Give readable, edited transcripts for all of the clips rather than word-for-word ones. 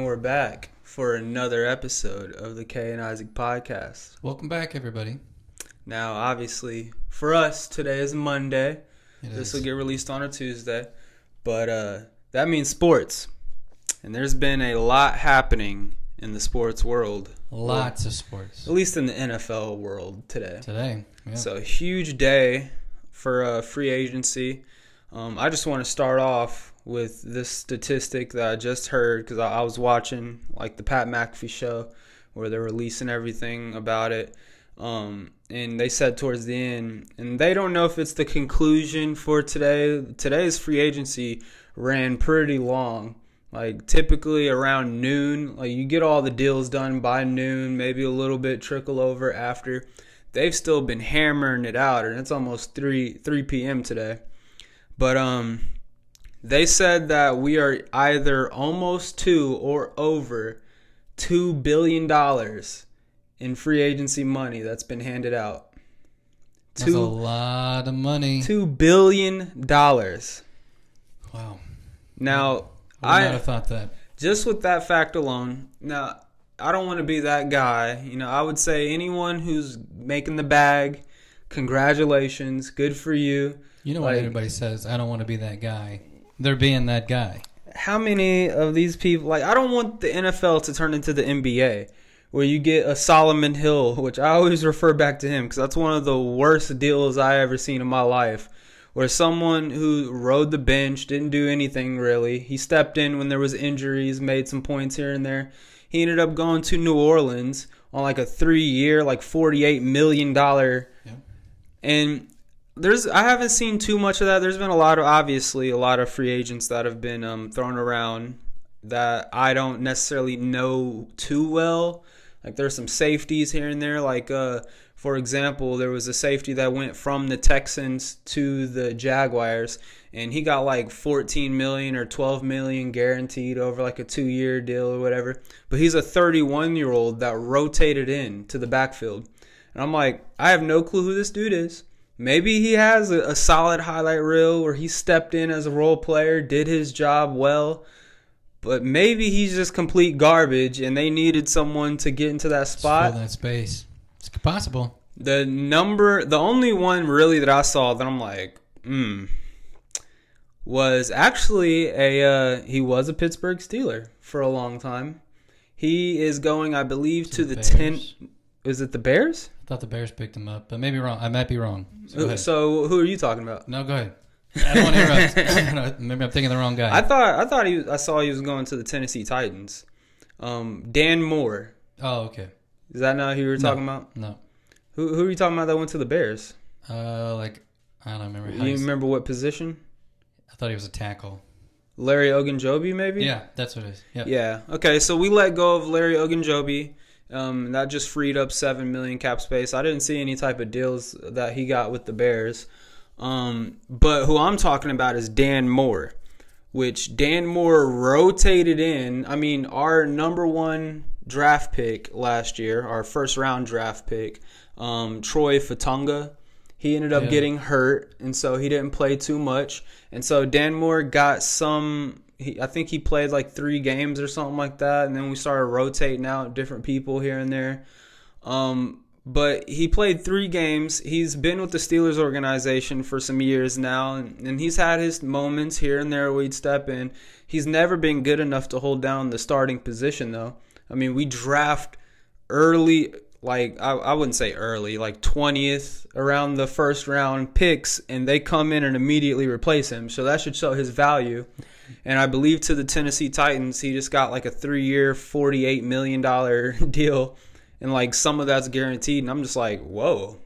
we're back for another episode of the Kay and Isaac podcast. Welcome back, everybody. Now, obviously, for us, today is Monday. This will get released on a Tuesday. But that means sports. And there's been a lot happening in the sports world. Lots of sports. At least in the NFL world today. Yeah. So, a huge day for free agency. I just want to start off with this statistic that I just heard because I was watching like the Pat McAfee show where they're releasing everything about it. And they said towards the end, and they don't know if it's the conclusion for today. Today's free agency ran pretty long. Like typically around noon, like you get all the deals done by noon, maybe a little bit trickle over after. They've still been hammering it out, and it's almost 3 p.m. today. But they said that we are either almost to or over $2 billion in free agency money that's been handed out. That's a lot of money. $2 billion. Wow. Now, I would not have thought that. Just with that fact alone, now, I don't want to be that guy. You know, I would say anyone who's making the bag, congratulations, good for you. You know what everybody says, I don't want to be that guy. They're being that guy. How many of these people, I don't want the NFL to turn into the NBA, where you get a Solomon Hill, which I always refer back to him because that's one of the worst deals I ever seen in my life, where someone who rode the bench, didn't do anything really. He stepped in when there was injuries, made some points here and there. He ended up going to New Orleans on a 3-year, $48 million. Yeah. And I haven't seen too much of that. There's been a lot of free agents that have been thrown around that I don't necessarily know too well. There's some safeties here and there. For example, there was a safety that went from the Texans to the Jaguars, and he got $14 million or $12 million guaranteed over a 2-year deal or whatever. But he's a 31-year-old that rotated in to the backfield. And I'm I have no clue who this dude is. Maybe he has a solid highlight reel where he stepped in as a role player, did his job well, but maybe he's just complete garbage and they needed someone to get into that spot. Fill that space. It's possible. The only one really that I saw that I'm was actually he was a Pittsburgh Steeler for a long time. He is going, I believe, to the 10. Is it the Bears? I thought the Bears picked him up, but maybe wrong. I might be wrong. So who are you talking about? No, go ahead. I don't want to interrupt. Maybe I'm thinking the wrong guy. I saw he was going to the Tennessee Titans. Dan Moore. Oh, okay. Is that not who you were talking about? No. Who are you talking about that went to the Bears? I don't remember. You remember what position? I thought he was a tackle. Larry Ogunjobi, maybe? Yeah, that's what it is. Yep. Yeah. Okay, so we let go of Larry Ogunjobi. That just freed up $7 million cap space. I didn't see any type of deals that he got with the Bears. But who I'm talking about is Dan Moore, which Dan Moore rotated in. I mean, our number 1 draft pick last year, our first round draft pick, Troy Fatunga, he ended up getting hurt, and so he didn't play too much. And so Dan Moore got I think he played 3 games or something like that, and then we started rotating out different people here and there. But he played 3 games. He's been with the Steelers organization for some years now, and he's had his moments here and there where he'd step in. He's never been good enough to hold down the starting position, though. I mean, we draft early, I wouldn't say early, 20th around the first round picks, and they come in and immediately replace him. So that should show his value. And I believe to the Tennessee Titans, he just got a 3-year, $48 million deal. And some of that's guaranteed. And I'm just whoa.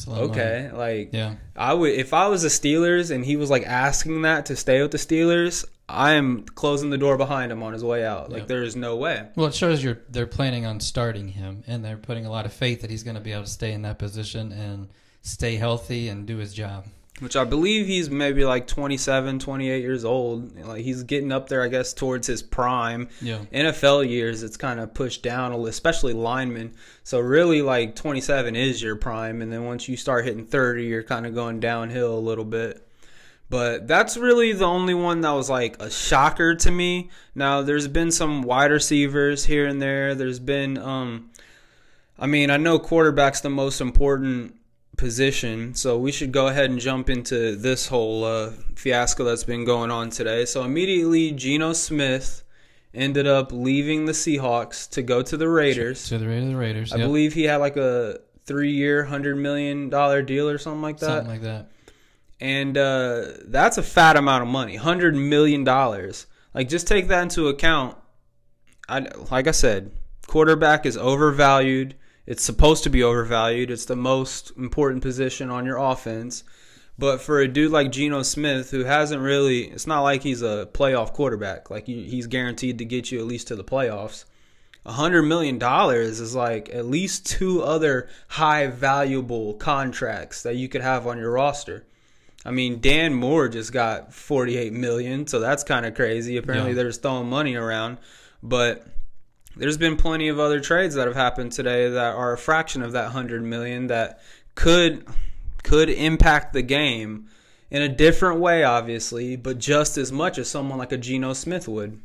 Okay. Yeah. I would, if I was the Steelers and he was asking that to stay with the Steelers, I am closing the door behind him on his way out. There is no way. Well, it shows they're planning on starting him, and they're putting a lot of faith that he's going to be able to stay in that position and stay healthy and do his job. Which I believe he's maybe 27, 28 years old. He's getting up there, I guess, towards his prime. Yeah. NFL years, it's kind of pushed down, especially linemen. So really, 27 is your prime. And then once you start hitting 30, you're kind of going downhill a little bit. But that's really the only one that was like a shocker to me. Now, there's been some wide receivers here and there. There's been, I know quarterback's the most important position, so we should go ahead and jump into this whole fiasco that's been going on today. So immediately, Geno Smith ended up leaving the Seahawks to go to the Raiders. To the Raiders. I believe he had like a 3-year, $100 million deal or something like that. Something like that. And that's a fat amount of money, $100 million. Like, just take that into account. Like I said, quarterback is overvalued. It's supposed to be overvalued. It's the most important position on your offense. But for a dude like Geno Smith, who hasn't really, it's not like he's a playoff quarterback. Like, he's guaranteed to get you at least to the playoffs. $100 million is like at least 2 other high valuable contracts that you could have on your roster. I mean, Dan Moore just got $48 million, so that's kind of crazy. Apparently, they're just throwing money around. But there's been plenty of other trades that have happened today that are a fraction of that $100 million that could impact the game in a different way, obviously, but just as much as someone like a Geno Smith would.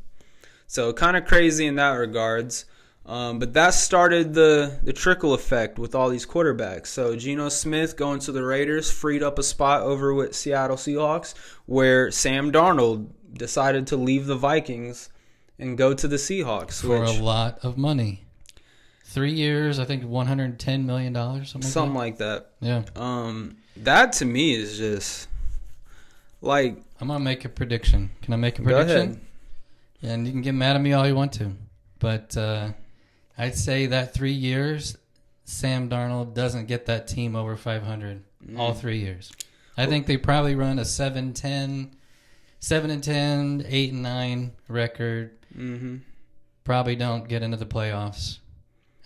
So kind of crazy in that regards. But that started the trickle effect with all these quarterbacks. So Geno Smith going to the Raiders freed up a spot over with Seattle Seahawks, where Sam Darnold decided to leave the Vikings and go to the Seahawks. For a lot of money. 3 years, I think $110 million, something like that. Yeah. That to me is just like... I'm going to make a prediction. Can I make a prediction? Go ahead. Yeah, and you can get mad at me all you want to. But I'd say that 3 years, Sam Darnold doesn't get that team over 500 all 3 years. I think they probably run a 7-10, 8-9 record. Mm-hmm. Probably don't get into the playoffs.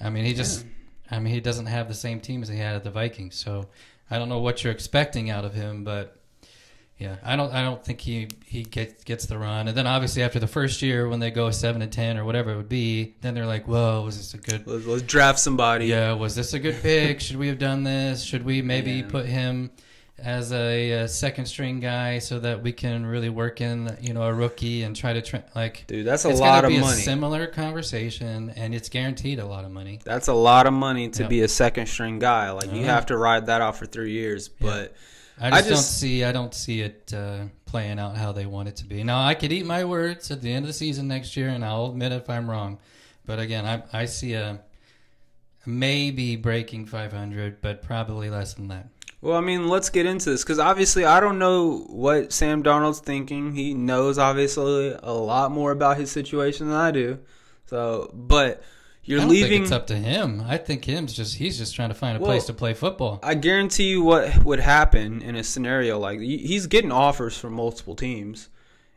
I mean, he doesn't have the same team as he had at the Vikings. So I don't know what you're expecting out of him, but yeah, I don't think he gets the run. And then obviously after the first year when they go 7-10 or whatever it would be, then they're like, whoa, was this a good... Let's draft somebody. Yeah, was this a good pick? Should we have done this? Should we maybe put him as a second string guy so that we can really work in, a rookie and try to dude, that's a lot of money. It's going to be a similar conversation, and it's guaranteed a lot of money. That's a lot of money to be a second string guy. Like, you have to ride that out for 3 years, but I don't see it playing out how they want it to be. Now, I could eat my words at the end of the season next year, and I'll admit if I'm wrong. But again, I see a maybe breaking 500, but probably less than that. Well, I mean, let's get into this because obviously I don't know what Sam Darnold's thinking. He knows obviously a lot more about his situation than I do. So, but I don't think it's up to him. I think he's just trying to find a place to play football. I guarantee you what would happen in a scenario like he's getting offers from multiple teams.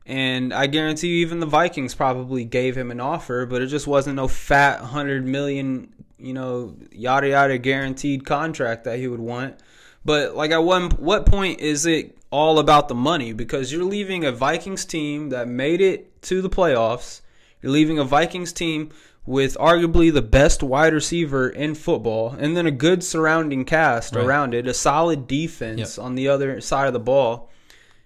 And I guarantee you even the Vikings probably gave him an offer, but it just wasn't no fat $100 million, yada yada guaranteed contract that he would want. But like at what point is it all about the money? Because you're leaving a Vikings team that made it to the playoffs. You're leaving a Vikings team with arguably the best wide receiver in football, and then a good surrounding cast around it, a solid defense on the other side of the ball.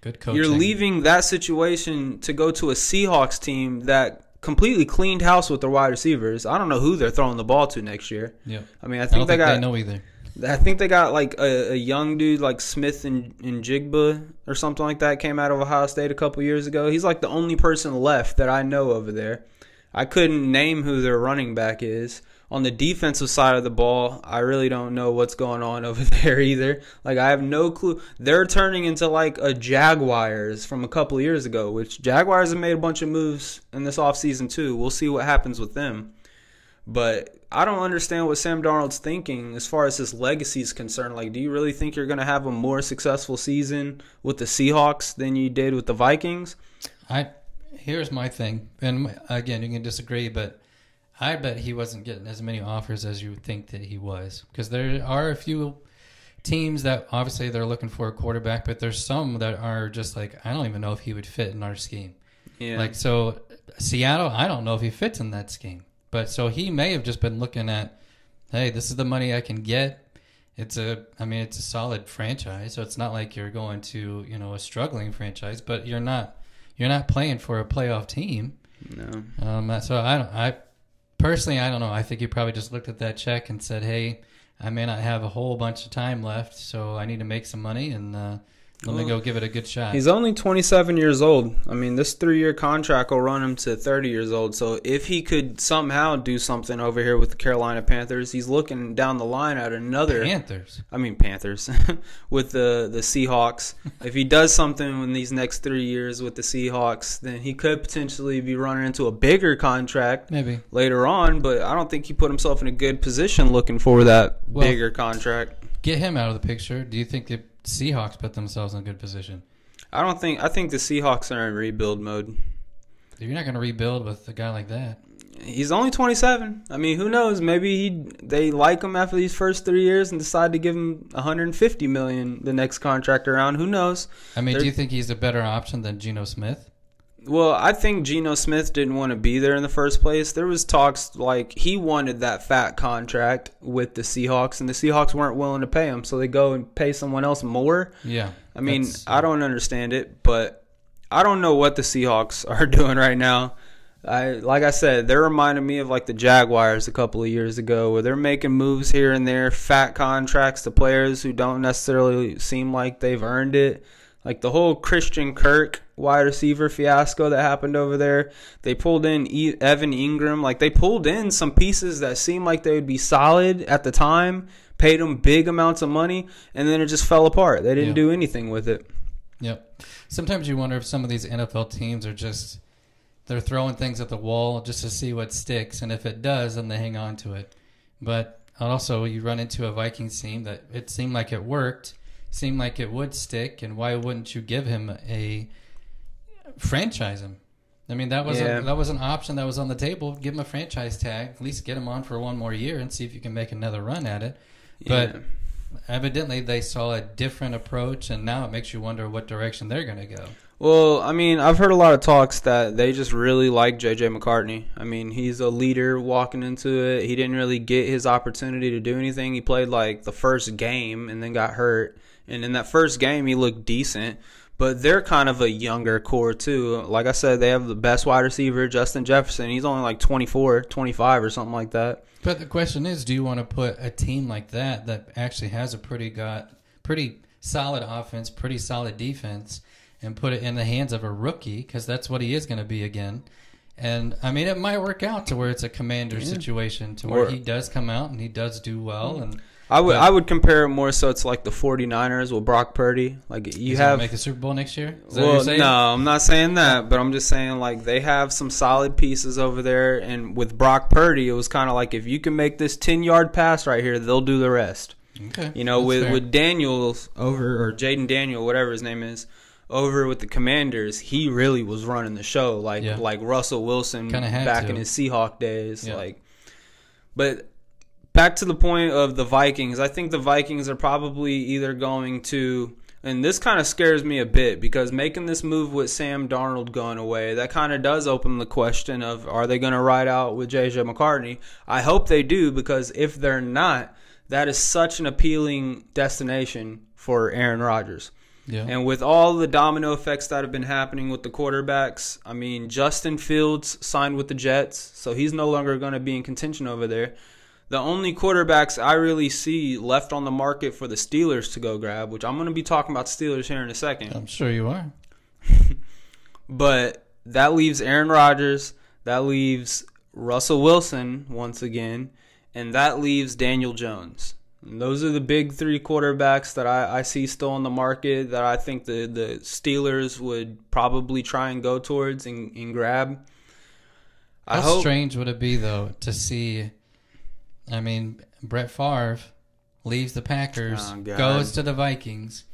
Good coaching. You're leaving that situation to go to a Seahawks team that completely cleaned house with their wide receivers. I don't know who they're throwing the ball to next year. Yeah. I mean, I don't think they know either. I think they got like a young dude like Smith and Jigba or something like that came out of Ohio State a couple years ago. He's like the only person left that I know over there. I couldn't name who their running back is. On the defensive side of the ball, I really don't know what's going on over there either. Like, I have no clue. They're turning into like a Jaguars from a couple of years ago, which Jaguars have made a bunch of moves in this offseason too. We'll see what happens with them. But I don't understand what Sam Darnold's thinking as far as his legacy is concerned. Like, do you really think you're going to have a more successful season with the Seahawks than you did with the Vikings? Here's my thing. And again, you can disagree, but I bet he wasn't getting as many offers as you would think that he was. Because there are a few teams that obviously they're looking for a quarterback, but there's some that are just like, I don't even know if he would fit in our scheme. Yeah. Like, so Seattle, I don't know if he fits in that scheme. But so he may have just been looking at, hey, this is the money I can get, it's a solid franchise. So it's not like you're going to, a struggling franchise, but you're not playing for a playoff team. No. So I personally, I don't know. I think he probably just looked at that check and said, "Hey, I may not have a whole bunch of time left, so I need to make some money and let me go give it a good shot." He's only 27 years old. I mean, this 3-year contract will run him to 30 years old. So if he could somehow do something over here with the Carolina Panthers, he's looking down the line at another Panthers with the Seahawks. If he does something in these next 3 years with the Seahawks, then he could potentially be running into a bigger contract maybe later on. But I don't think he put himself in a good position looking for that bigger contract. Get him out of the picture. Do you think the Seahawks put themselves in a good position? I think the Seahawks are in rebuild mode. You're not going to rebuild with a guy like that. He's only 27. I mean, who knows? Maybe they like him after these first 3 years and decide to give him $150 million the next contract around. Who knows? I mean, do you think he's a better option than Geno Smith? Well, I think Geno Smith didn't want to be there in the first place. There was talks like he wanted that fat contract with the Seahawks, and the Seahawks weren't willing to pay him, so they go and pay someone else more. Yeah. I mean, I don't understand it, but I don't know what the Seahawks are doing right now. Like I said, they're reminding me of like the Jaguars a couple of years ago, where they're making moves here and there, fat contracts to players who don't necessarily seem like they've earned it. Like the whole Christian Kirk wide receiver fiasco that happened over there. They pulled in Evan Ingram. Like they pulled in some pieces that seemed like they would be solid at the time, paid them big amounts of money, and then it just fell apart. They didn't do anything with it. Yep. Sometimes you wonder if some of these NFL teams are just, they're throwing things at the wall just to see what sticks, and if it does, then they hang on to it. But also you run into a Vikings team that it seemed like it worked, seemed like it would stick, and why wouldn't you give him franchise him? I mean, that was an option that was on the table. Give him a franchise tag, at least get him on for one more year and see if you can make another run at it. But evidently they saw a different approach, and now it makes you wonder what direction they're going to go. Well, I mean, I've heard a lot of talks that they just really like J.J. McCartney. I mean, he's a leader walking into it. He didn't really get his opportunity to do anything. He played like the first game and then got hurt. And in that first game, he looked decent. But they're kind of a younger core, too. Like I said, they have the best wide receiver, Justin Jefferson. He's only like 24, 25 or something like that. But the question is, do you want to put a team like that actually has a pretty solid offense, pretty solid defense, and put it in the hands of a rookie? Because that's what he is going to be again. And, I mean, it might work out to where it's a commander situation, to where he does come out and he does do well. And I would compare it more so it's like the 49ers with Brock Purdy. Like you have make the Super Bowl next year? Is that what you're saying? No, I'm not saying that, but I'm just saying like they have some solid pieces over there, and with Brock Purdy, it was kind of like if you can make this 10-yard pass right here, they'll do the rest. Okay. You know, with Daniels over, or Jaden Daniel, whatever his name is, over with the Commanders, he really was running the show like Russell Wilson back in his Seahawk days. Yeah. But back to the point of the Vikings, I think the Vikings are probably either going to, and this kind of scares me a bit because making this move with Sam Darnold going away, that kind of does open the question of, are they going to ride out with J.J. McCartney? I hope they do, because if they're not, that is such an appealing destination for Aaron Rodgers. Yeah. And with all the domino effects that have been happening with the quarterbacks, I mean, Justin Fields signed with the Jets, so he's no longer going to be in contention over there. The only quarterbacks I really see left on the market for the Steelers to go grab, which I'm going to be talking about Steelers here in a second. I'm sure you are. But that leaves Aaron Rodgers, that leaves Russell Wilson once again, and that leaves Daniel Jones. And those are the big three quarterbacks that I see still on the market that I think the Steelers would probably try and go towards and grab. How strange would it be, though, to see, I mean, Brett Favre leaves the Packers, goes to the Vikings.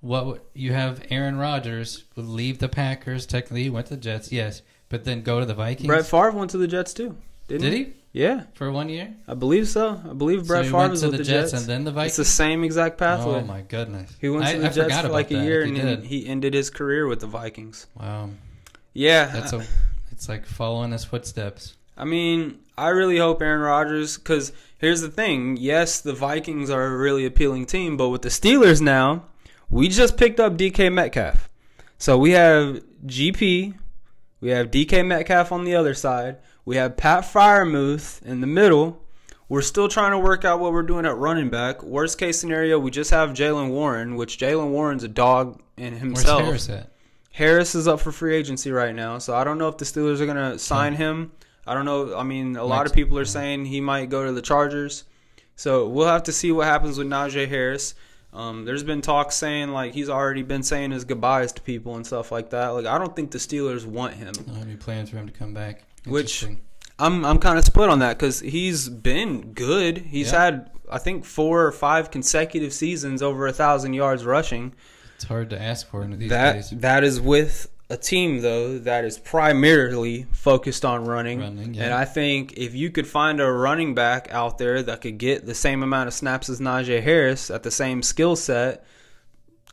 You have Aaron Rodgers would leave the Packers. Technically, he went to the Jets, yes, but then go to the Vikings. Brett Favre went to the Jets, too. Did he? Yeah. For 1 year? I believe so. I believe Brett Favre was with the Jets and then the Vikings. It's the same exact pathway. Oh my goodness! He went to the Jets for like a year, and then he ended his career with the Vikings. Wow. Yeah. It's like following his footsteps. I mean, I really hope Aaron Rodgers, because here's the thing. Yes, the Vikings are a really appealing team, but with the Steelers now, we just picked up DK Metcalf. So we have GP, we have DK Metcalf on the other side, we have Pat Freiermuth in the middle. We're still trying to work out what we're doing at running back. Worst case scenario, we just have Jaylen Warren, which Jaylen Warren's a dog in himself. Where's Harris at? Harris is up for free agency right now, so I don't know if the Steelers are going to sign him. I don't know. I mean, a lot of people are saying he might go to the Chargers. So we'll have to see what happens with Najee Harris. There's been talk saying, like, he's already been saying his goodbyes to people and stuff like that. Like, I don't think the Steelers want him. Any plans for him to come back? Which I'm kind of split on that because he's been good. He's had, I think, 4 or 5 consecutive seasons over 1,000 yards rushing. It's hard to ask for these days. That is with a team, though, that is primarily focused on running. And I think if you could find a running back out there that could get the same amount of snaps as Najee Harris at the same skill set,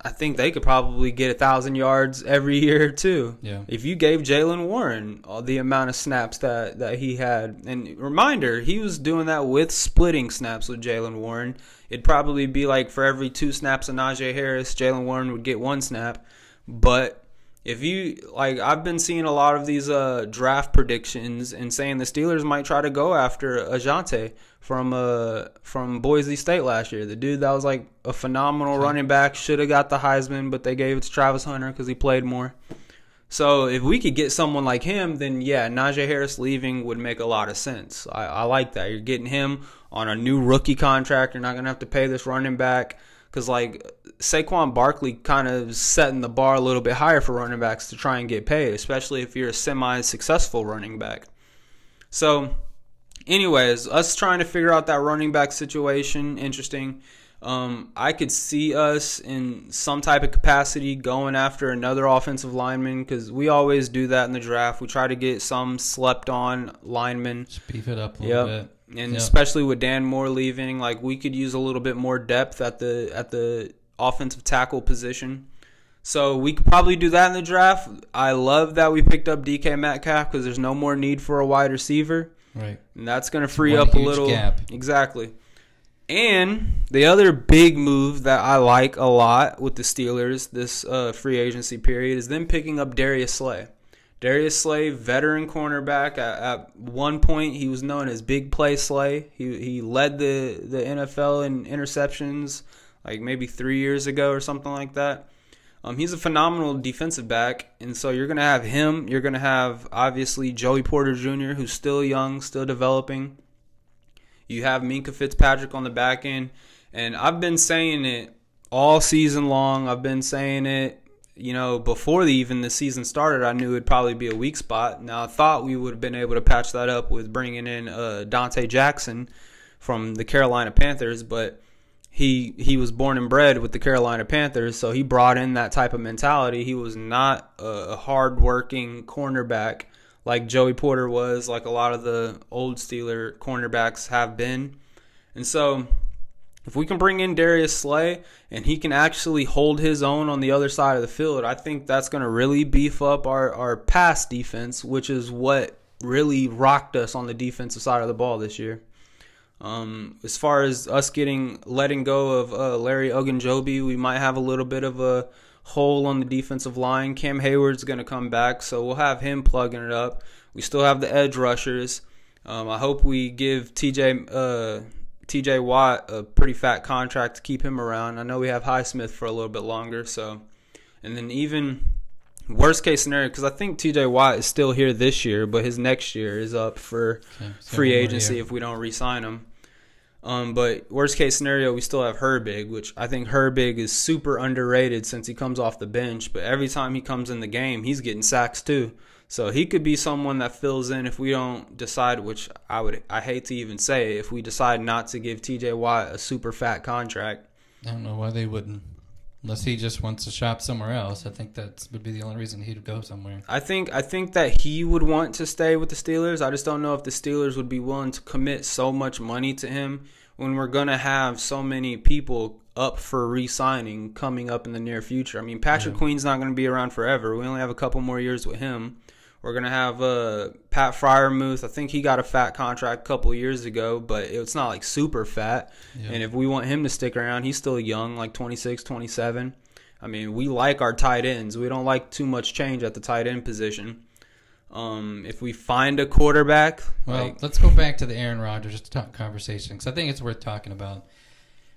I think they could probably get 1,000 yards every year, too. Yeah. If you gave Jaylen Warren all the amount of snaps that he had. And reminder, he was doing that with splitting snaps with Jaylen Warren. It'd probably be like for every 2 snaps of Najee Harris, Jaylen Warren would get 1 snap. But if you, like, I've been seeing a lot of these draft predictions and saying the Steelers might try to go after Ajante from Boise State last year. The dude that was like a phenomenal running back, should have got the Heisman, but they gave it to Travis Hunter because he played more. So if we could get someone like him, then yeah, Najee Harris leaving would make a lot of sense. I like that. You're getting him on a new rookie contract. You're not going to have to pay this running back because, like, Saquon Barkley kind of setting the bar a little bit higher for running backs to try and get paid, especially if you're a semi-successful running back. So, anyways, us trying to figure out that running back situation, interesting. I could see us in some type of capacity going after another offensive lineman because we always do that in the draft. We try to get some slept-on lineman. Just beef it up a little bit. And especially with Dan Moore leaving, like, we could use a little bit more depth at the offensive tackle position. So we could probably do that in the draft. I love that we picked up DK Metcalf because there's no more need for a wide receiver. Right. And that's going to free up a little gap. Exactly. And the other big move that I like a lot with the Steelers this free agency period is them picking up Darius Slay. Darius Slay, veteran cornerback. At one point, he was known as Big Play Slay. He led the NFL in interceptions like maybe 3 years ago or something like that. He's a phenomenal defensive back, and so you're going to have him. You're going to have, obviously, Joey Porter Jr., who's still young, still developing. You have Minkah Fitzpatrick on the back end, and I've been saying it all season long. I've been saying it, before even the season started. I knew it would probably be a weak spot. Now, I thought we would have been able to patch that up with bringing in Dante Jackson from the Carolina Panthers, but he was born and bred with the Carolina Panthers, so he brought in that type of mentality. He was not a hard-working cornerback like Joey Porter was, like a lot of the old Steeler cornerbacks have been. And so if we can bring in Darius Slay and he can actually hold his own on the other side of the field, I think that's going to really beef up our pass defense, which is what really rocked us on the defensive side of the ball this year. As far as us letting go of Larry Ogunjobi, we might have a little bit of a hole on the defensive line. Cam Hayward's going to come back, so we'll have him plugging it up. We still have the edge rushers. I hope we give TJ Watt a pretty fat contract to keep him around. I know we have Highsmith for a little bit longer. So, and then even worst case scenario, because I think TJ Watt is still here this year, but his next year is up for free agency if we don't re-sign him. But worst case scenario, we still have Herbig, which I think Herbig is super underrated since he comes off the bench. But every time he comes in the game, he's getting sacks too. So he could be someone that fills in if we don't decide, which I hate to even say, if we decide not to give TJ Watt a super fat contract. I don't know why they wouldn't. Unless he just wants to shop somewhere else. I think that would be the only reason he'd go somewhere. I think that he would want to stay with the Steelers. I just don't know if the Steelers would be willing to commit so much money to him when we're going to have so many people up for re-signing coming up in the near future. I mean, Patrick Queen's not going to be around forever. We only have a couple more years with him. We're going to have Pat Freiermuth. I think he got a fat contract a couple years ago, but it's not like super fat. Yeah. And if we want him to stick around, he's still young, like 26, 27. I mean, we like our tight ends. We don't like too much change at the tight end position. If we find a quarterback. Well, let's go back to the Aaron Rodgers conversation, because I think it's worth talking about.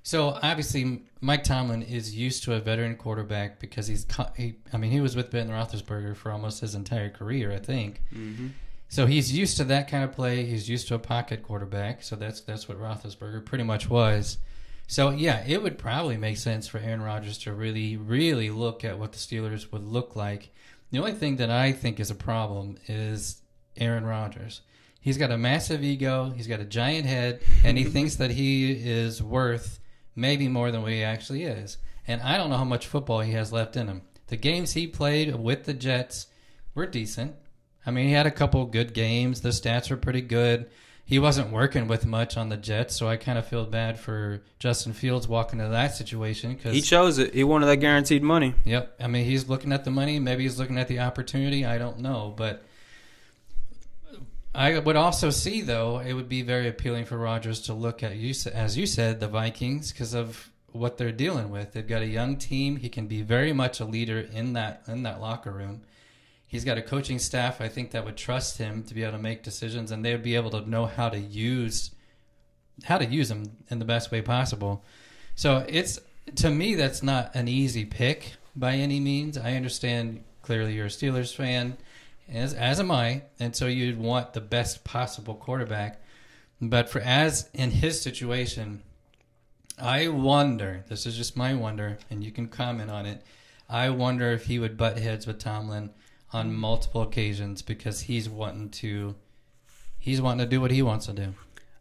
So, obviously, Mike Tomlin is used to a veteran quarterback because he was with Ben Roethlisberger for almost his entire career, I think. Mm-hmm. So, he's used to that kind of play. He's used to a pocket quarterback. So, that's what Roethlisberger pretty much was. So, yeah, it would probably make sense for Aaron Rodgers to really, really look at what the Steelers would look like. The only thing that I think is a problem is Aaron Rodgers. He's got a massive ego. He's got a giant head, and he thinks that he is worth maybe more than what he actually is. And I don't know how much football he has left in him. The games he played with the Jets were decent. I mean, he had a couple good games. The stats were pretty good. He wasn't working with much on the Jets, so I kind of feel bad for Justin Fields walking into that situation. Cause, he chose it. He wanted that guaranteed money. Yep. I mean, he's looking at the money. Maybe he's looking at the opportunity. I don't know. But I would also see, though, it would be very appealing for Rodgers to look at, as you said, the Vikings, because of what they're dealing with. They've got a young team. He can be very much a leader in that locker room. He's got a coaching staff, I think, that would trust him to be able to make decisions, and they would be able to know how to use him in the best way possible. So to me, that's not an easy pick by any means. I understand clearly you're a Steelers fan, as am I, and so you'd want the best possible quarterback. But as in his situation, I wonder, this is just my wonder, and you can comment on it, I wonder if he would butt heads with Tomlin on multiple occasions because he's wanting to do what he wants to do.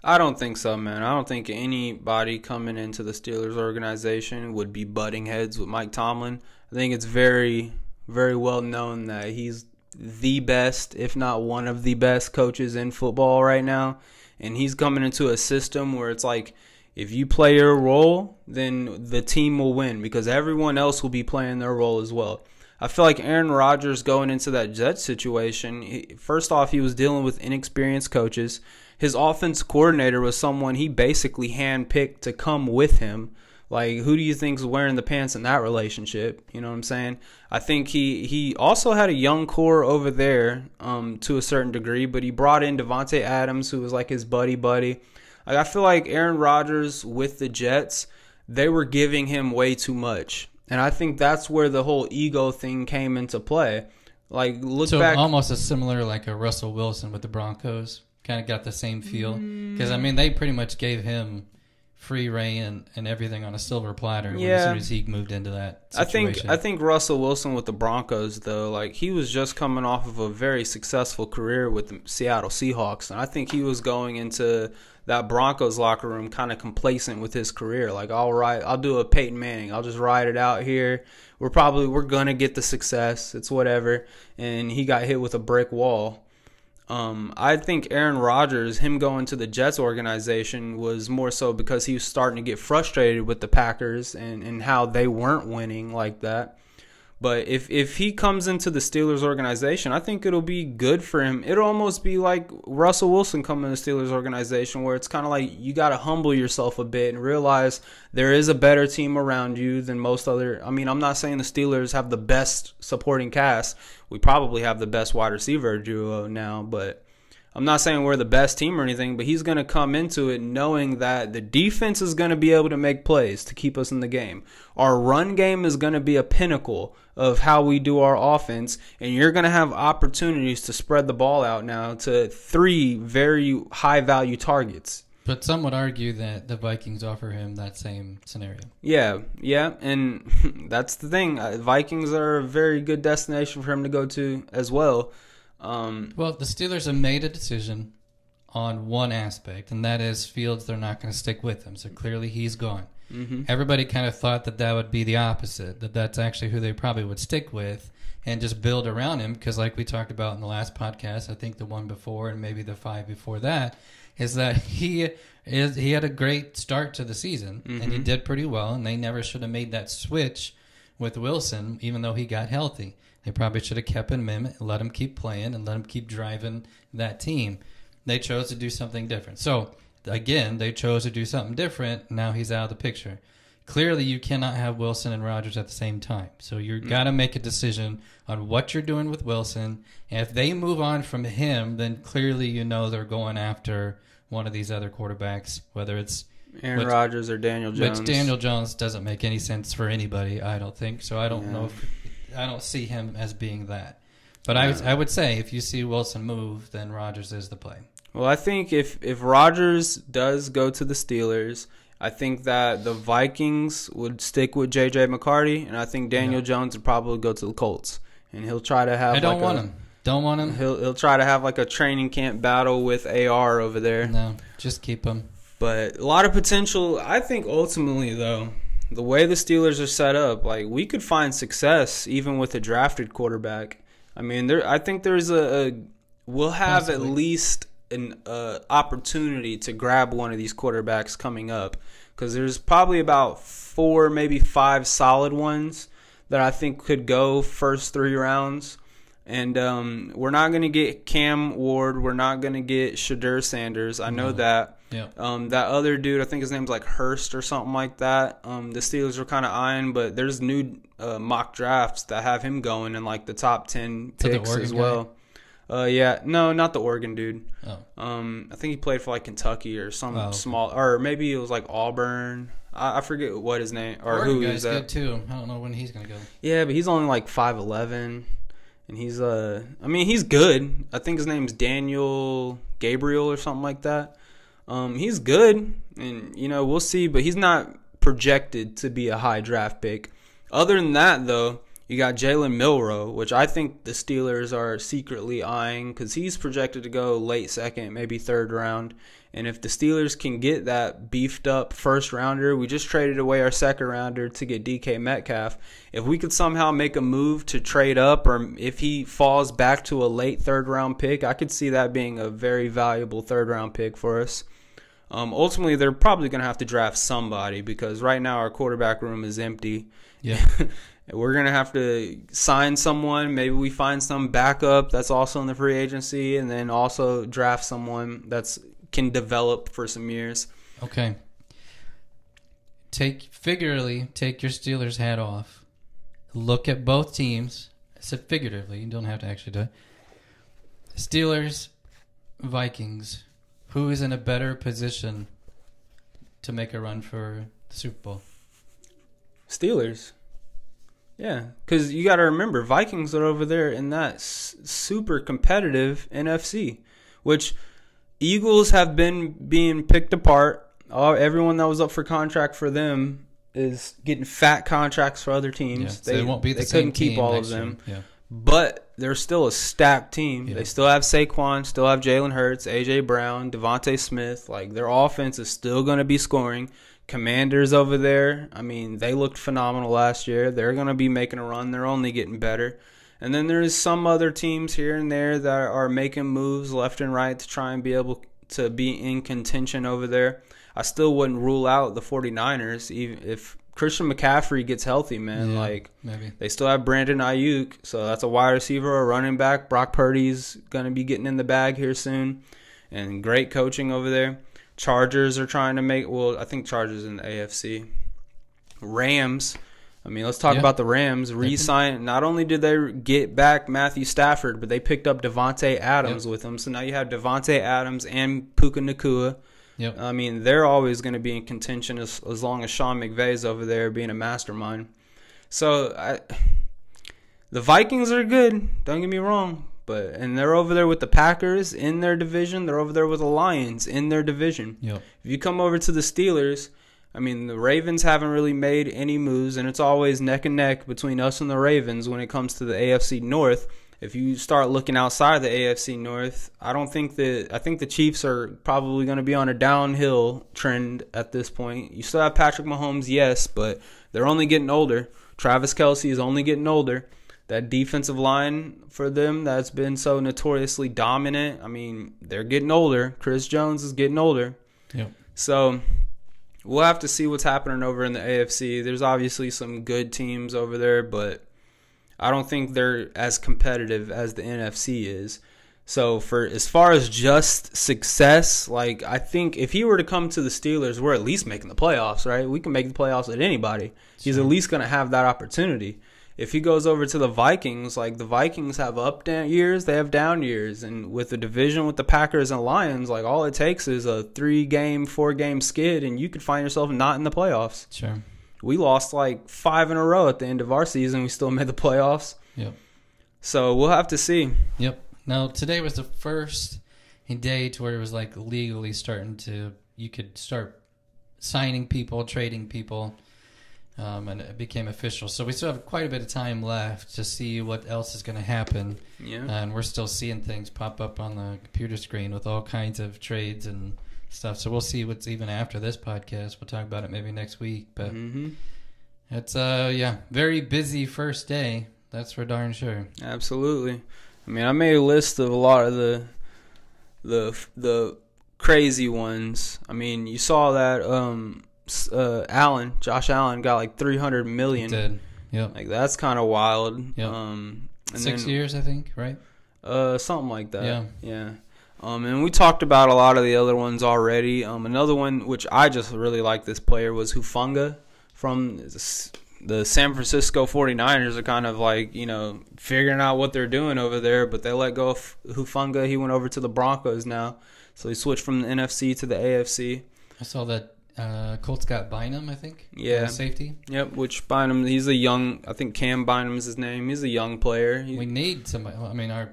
I don't think so, man. I don't think anybody coming into the Steelers organization would be butting heads with Mike Tomlin. I think it's very, very well known that he's the best, if not one of the best coaches in football right now. And he's coming into a system where it's like, if you play your role, then the team will win because everyone else will be playing their role as well. I feel like Aaron Rodgers going into that Jets situation, first off, he was dealing with inexperienced coaches. His offense coordinator was someone he basically handpicked to come with him. Like, who do you think's wearing the pants in that relationship? You know what I'm saying? I think he also had a young core over there to a certain degree, but he brought in Devontae Adams, who was like his buddy. Like, I feel like Aaron Rodgers with the Jets, they were giving him way too much. And I think that's where the whole ego thing came into play. Like, look back. So almost a similar like a Russell Wilson with the Broncos. Kind of got the same feel. Because, I mean, they pretty much gave him free reign and everything on a silver platter as soon as he moved into that situation. I think Russell Wilson with the Broncos, though, like, he was just coming off of a very successful career with the Seattle Seahawks. And I think he was going into that Broncos locker room kind of complacent with his career. Like, all right, I'll do a Peyton Manning. I'll just ride it out here. We're going to get the success. It's whatever. And he got hit with a brick wall. I think Aaron Rodgers, him going to the Jets organization, was more so because he was starting to get frustrated with the Packers and how they weren't winning like that. But if he comes into the Steelers organization, I think it'll be good for him. It'll almost be like Russell Wilson coming to the Steelers organization, where it's kind of like you got to humble yourself a bit and realize there is a better team around you than most other. I mean, I'm not saying the Steelers have the best supporting cast. We probably have the best wide receiver duo now, but I'm not saying we're the best team or anything, but he's going to come into it knowing that the defense is going to be able to make plays to keep us in the game. Our run game is going to be a pinnacle of how we do our offense, and you're going to have opportunities to spread the ball out now to 3 very high-value targets. But some would argue that the Vikings offer him that same scenario. Yeah, and that's the thing. Vikings are a very good destination for him to go to as well. Well, the Steelers have made a decision on one aspect, and that is Fields, they're not going to stick with him. So clearly he's gone. Mm-hmm. Everybody kind of thought that would be the opposite, that's actually who they probably would stick with and just build around him. Because like we talked about in the last podcast, I think the one before and maybe the 5 before that, is that he had a great start to the season, and he did pretty well, and they never should have made that switch with Wilson, even though he got healthy. They probably should have kept him in, let him keep playing, and let him keep driving that team. They chose to do something different. So, again, they chose to do something different. Now he's out of the picture. Clearly, you cannot have Wilson and Rodgers at the same time. So you've got to make a decision on what you're doing with Wilson. And if they move on from him, then clearly you know they're going after one of these other quarterbacks, whether it's Aaron Rodgers or Daniel Jones. Which Daniel Jones doesn't make any sense for anybody, I don't think. So I don't know if I don't see him as being that. But I would say if you see Wilson move, then Rodgers is the play. Well, I think if Rodgers does go to the Steelers, I think that the Vikings would stick with J.J. McCarthy, and I think Daniel Jones would probably go to the Colts. And he'll try to have Don't want him. He'll try to have like a training camp battle with AR over there. No, just keep him. But a lot of potential. I think ultimately, though, the way the Steelers are set up, like we could find success even with a drafted quarterback. I mean, I think there's we'll have possibly at least an opportunity to grab one of these quarterbacks coming up, because there's probably about 4, maybe 5 solid ones that I think could go first 3 rounds. And we're not going to get Cam Ward. We're not going to get Shadur Sanders. I know that. Yeah. That other dude, I think his name's like Hurst or something like that. The Steelers are kind of eyeing, but there's new mock drafts that have him going in like the top 10 picks as well. Yeah, no, not the Oregon dude. Oh. I think he played for like Kentucky or some small, or maybe it was like Auburn. I forget what his name or Oregon who guy's he's at. good too. I don't know when he's gonna go. Yeah, but he's only like 5'11", and he's I mean he's good. I think his name's Daniel Gabriel or something like that. He's good, and we'll see, but he's not projected to be a high draft pick. Other than that, though, you got Jalen Milroe, which I think the Steelers are secretly eyeing because he's projected to go late second, maybe third round. And if the Steelers can get that beefed up first rounder, we just traded away our second rounder to get DK Metcalf. If we could somehow make a move to trade up, or if he falls back to a late third round pick, I could see that being a very valuable third round pick for us. Ultimately, they're probably going to have to draft somebody because right now our quarterback room is empty. Yeah. We're going to have to sign someone. Maybe we find some backup that's also in the free agency, and then also draft someone that's can develop for some years. Okay. Take your Steelers hat off. Look at both teams. I said figuratively. You don't have to actually do it. Steelers, Vikings. Who is in a better position to make a run for the Super Bowl? Steelers. Yeah, because you got to remember, Vikings are over there in that super competitive NFC, which Eagles have been being picked apart. Everyone that was up for contract for them is getting fat contracts for other teams. Yeah, so they won't be the they same couldn't keep team all next of them. year. Yeah. But they're still a stacked team. Yeah. They still have Saquon, still have Jalen Hurts, A.J. Brown, Devontae Smith. Like, their offense is still going to be scoring. Commanders over there, I mean, they looked phenomenal last year. They're going to be making a run. They're only getting better. And then there's some other teams here and there that are making moves left and right to try and be able to be in contention over there. I still wouldn't rule out the 49ers even if Christian McCaffrey gets healthy, man. Yeah, maybe. They still have Brandon Ayuk, so that's a wide receiver or a running back. Brock Purdy's going to be getting in the bag here soon. And great coaching over there. Chargers are trying to I think Chargers in the AFC. Rams. I mean, let's talk about the Rams. Re-sign. Not only did they get back Matthew Stafford, but they picked up Devontae Adams with them. So now you have Devontae Adams and Puka Nacua. Yep. I mean, they're always going to be in contention as long as Sean McVay's over there being a mastermind. So the Vikings are good. Don't get me wrong. And they're over there with the Packers in their division. They're over there with the Lions in their division. Yep. If you come over to the Steelers, I mean, the Ravens haven't really made any moves, and it's always neck and neck between us and the Ravens when it comes to the AFC North. If you start looking outside the AFC North, I think the Chiefs are probably going to be on a downhill trend at this point. You still have Patrick Mahomes, yes, but they're only getting older. Travis Kelce is only getting older. That defensive line for them that's been so notoriously dominant, I mean, they're getting older. Chris Jones is getting older. Yep. So We'll have to see what's happening over in the AFC. There's obviously some good teams over there, but I don't think they're as competitive as the NFC is. So for as far as just success, like I think if he were to come to the Steelers, we're at least making the playoffs, right? We can make the playoffs with anybody. He's at least going to have that opportunity. If he goes over to the Vikings, like the Vikings have up down years, they have down years, and with the division with the Packers and Lions, like all it takes is a 3-game, 4-game skid, and you could find yourself not in the playoffs. Sure. We lost like 5 in a row at the end of our season. We still made the playoffs. Yep. So we'll have to see. Yep. Now, today was the first day to where it was like legally you could start signing people, trading people, and it became official. So we still have quite a bit of time left to see what else is going to happen. Yeah. And we're still seeing things pop up on the computer screen with all kinds of trades and stuff. So we'll see what's even after this podcast. We'll talk about it maybe next week. But it's, very busy first day. That's for darn sure. Absolutely. I mean, I made a list of a lot of the crazy ones. I mean, you saw that Josh Allen got like $300 million. He did. Yep. Like that's kind of wild. Yep. And 6 years, I think, right? Something like that. Yeah. Yeah. And we talked about a lot of the other ones already. Another one which I just really like this player was Hufanga from the San Francisco 49ers are kind of like, figuring out what they're doing over there, but they let go of Hufanga. He went over to the Broncos now. So he switched from the NFC to the AFC. I saw that Colts got Bynum, I think. Yeah. Safety. Yep, which Bynum, he's I think Cam Bynum is his name. He's a young player. We need somebody. I mean, our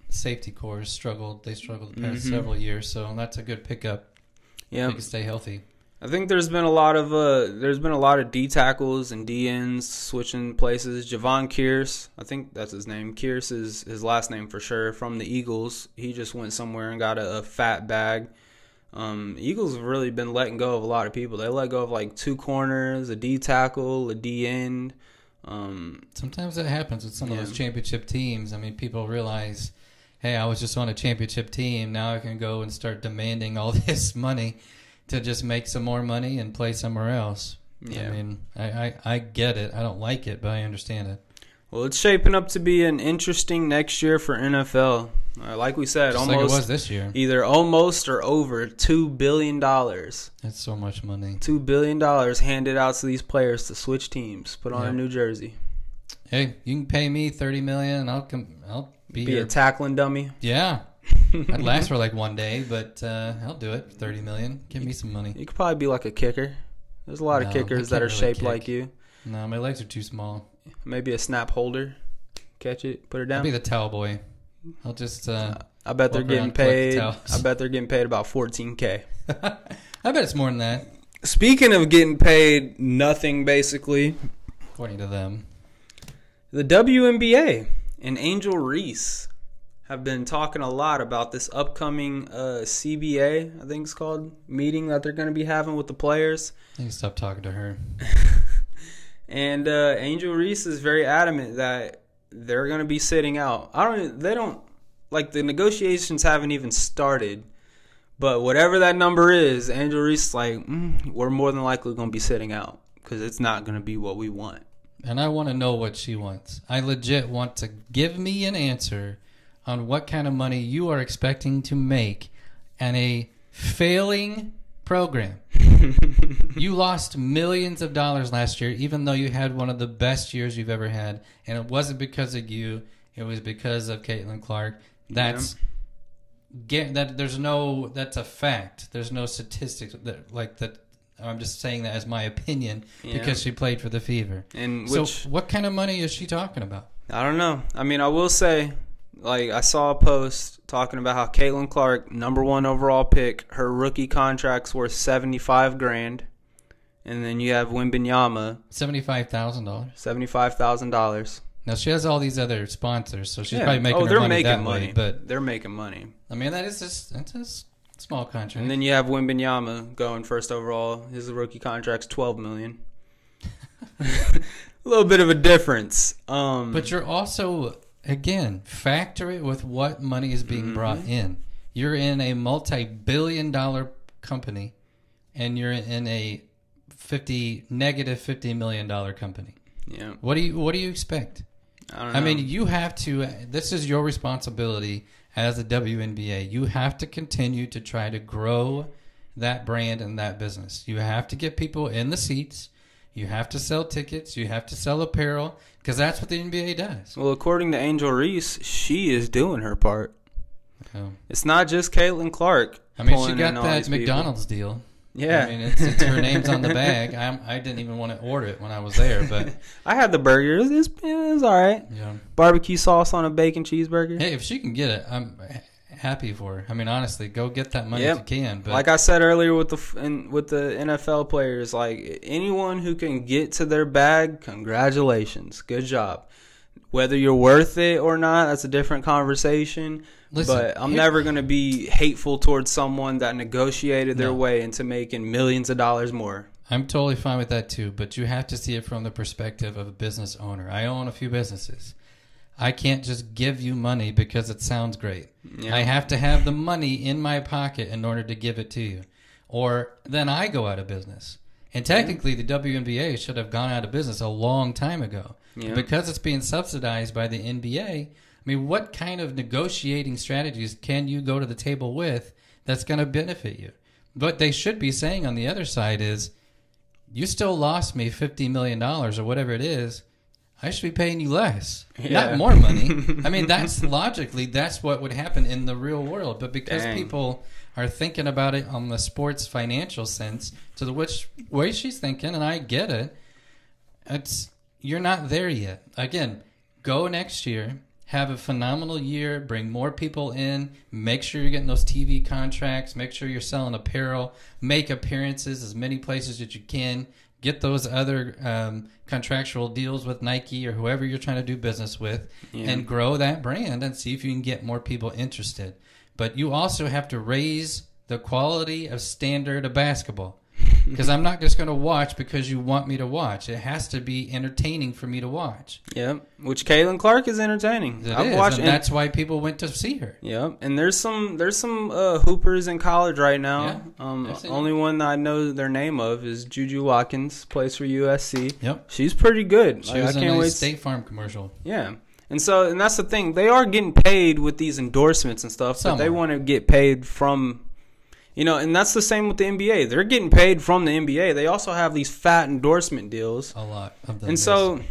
safety corps struggled. They struggled the past several years, so that's a good pickup. Yeah. They can stay healthy. I think there's been a lot of D tackles and D ends switching places. Javon Kearse, I think that's his name. Kearse is his last name for sure. From the Eagles, he just went somewhere and got a fat bag. Eagles have really been letting go of a lot of people. They let go of like 2 corners, a D tackle, a D end. Sometimes that happens with some of those championship teams. I mean, people realize, hey, I was just on a championship team. Now I can go and start demanding all this money to just make some more money and play somewhere else. Yeah. I mean, I get it. I don't like it, but I understand it. Well, it's shaping up to be an interesting next year for NFL. Like we said, just almost like it was this year. Either almost or over $2 billion. That's so much money. $2 billion handed out to these players to switch teams, put on a new jersey. Hey, you can pay me $30 million, and I'll be a tackling dummy. Yeah. I'd last for like one day, but I'll do it. $30 million. Give me some money. You could probably be like a kicker. There's a lot of kickers that are really shaped like you. No, my legs are too small. Maybe a snap holder. Catch it, put it down. I'll be the towel boy. I'll just. I bet they're getting paid. I bet they're getting paid about $14K. I bet it's more than that. Speaking of getting paid nothing, basically, according to them, the WNBA and Angel Reese have been talking a lot about this upcoming CBA, I think it's called, meeting that they're going to be having with the players. You can stop talking to her. And Angel Reese is very adamant that they're going to be sitting out. The negotiations haven't even started. But whatever that number is, Angel Reese is like, we're more than likely going to be sitting out because it's not going to be what we want. And I want to know what she wants. I legit want to give me an answer on what kind of money you are expecting to make in a failing program. You lost millions of dollars last year, even though you had one of the best years you've ever had. And it wasn't because of you. It was because of Caitlin Clark. That's a fact. There's no statistics that. I'm just saying that as my opinion because she played for the Fever. So what kind of money is she talking about? I don't know. I mean, I will say, I saw a post talking about how Caitlin Clark, number 1 overall pick, her rookie contract's worth $75,000, and then you have Wembanyama, $75,000. $75,000. Now she has all these other sponsors, so she's probably making her money that way. But they're making money. I mean, that's a small contract. And then you have Wembanyama going first overall. His rookie contract's $12 million. A little bit of a difference. But you're also, again, factor it with what money is being brought in. You're in a multi-billion-dollar company, and you're in a negative $50 million company. Yeah. What do you expect? I don't know. I mean, you have to. This is your responsibility as the WNBA. You have to continue to try to grow that brand and that business. You have to get people in the seats. You have to sell tickets. You have to sell apparel, because that's what the NBA does. Well, according to Angel Reese, she is doing her part. Oh. It's not just Caitlin Clark. I mean, she pulling got in all that these people. McDonald's deal. Yeah. I mean, it's her name's on the bag. I didn't even want to order it when I was there, but I had the burger. It was all right. yeah. Barbecue sauce on a bacon cheeseburger. Hey, if she can get it, I'm happy for her. I mean, honestly, go get that money if you can. But like I said earlier with the NFL players, like anyone who can get to their bag, congratulations, good job. Whether you're worth it or not, that's a different conversation. Listen, but I'm never going to be hateful towards someone that negotiated their way into making millions of dollars more. I'm totally fine with that too, but you have to see it from the perspective of a business owner. I own a few businesses. I can't just give you money because it sounds great. Yeah. I have to have the money in my pocket in order to give it to you. Or then I go out of business. And technically, the WNBA should have gone out of business a long time ago. Yeah. Because it's being subsidized by the NBA, I mean, what kind of negotiating strategies can you go to the table with that's going to benefit you? What they should be saying on the other side is, you still lost me $50 million or whatever it is. I should be paying you less, not more money. I mean, that's what would happen in the real world. But because people are thinking about it on the sports financial sense, to the which way she's thinking, and I get it, you're not there yet. Again, go next year, have a phenomenal year, bring more people in, make sure you're getting those TV contracts, make sure you're selling apparel, make appearances as many places as you can, get those other contractual deals with Nike or whoever you're trying to do business with, and grow that brand and see if you can get more people interested. But you also have to raise the quality of standard of basketball. Because I'm not just going to watch because you want me to watch. It has to be entertaining for me to watch. Yep, which Caitlin Clark is entertaining. I've watched, and that's why people went to see her. Yep, and there's some hoopers in college right now. Only one that I know their name of is Juju Watkins, plays for USC. Yep, she's pretty good. She was in a State Farm commercial. Yeah. And that's the thing. They are getting paid with these endorsements and stuff, but they want to get paid from... and that's the same with the NBA. They're getting paid from the NBA. They also have these fat endorsement deals. A lot of them. And so,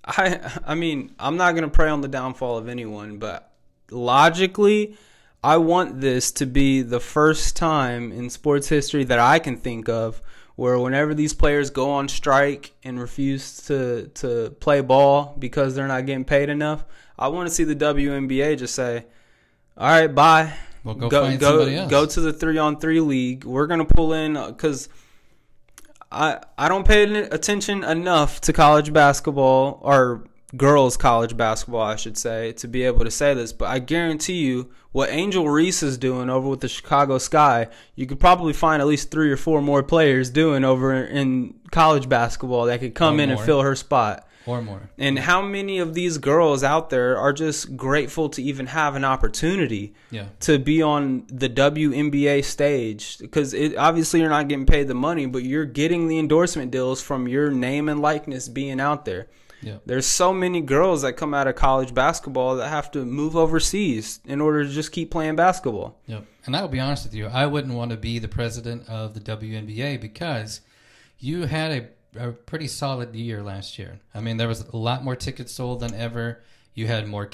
I mean, I'm not going to prey on the downfall of anyone, but logically, I want this to be the first time in sports history that I can think of where whenever these players go on strike and refuse to play ball because they're not getting paid enough, I want to see the WNBA just say, all right, bye. Well, find somebody else. Go to the 3-on-3 league. We're going to pull in because I don't pay attention enough to college basketball, or girls college basketball, I should say, to be able to say this. But I guarantee you what Angel Reese is doing over with the Chicago Sky, you could probably find at least 3 or 4 more players doing over in college basketball that could come in and fill her spot. Or more. And how many of these girls out there are just grateful to even have an opportunity to be on the WNBA stage? Because obviously you're not getting paid the money, but you're getting the endorsement deals from your name and likeness being out there. Yeah. There's so many girls that come out of college basketball that have to move overseas in order to just keep playing basketball. Yep. And I'll be honest with you, I wouldn't want to be the president of the WNBA because you had a pretty solid year last year. I mean, there was a lot more tickets sold than ever. You had more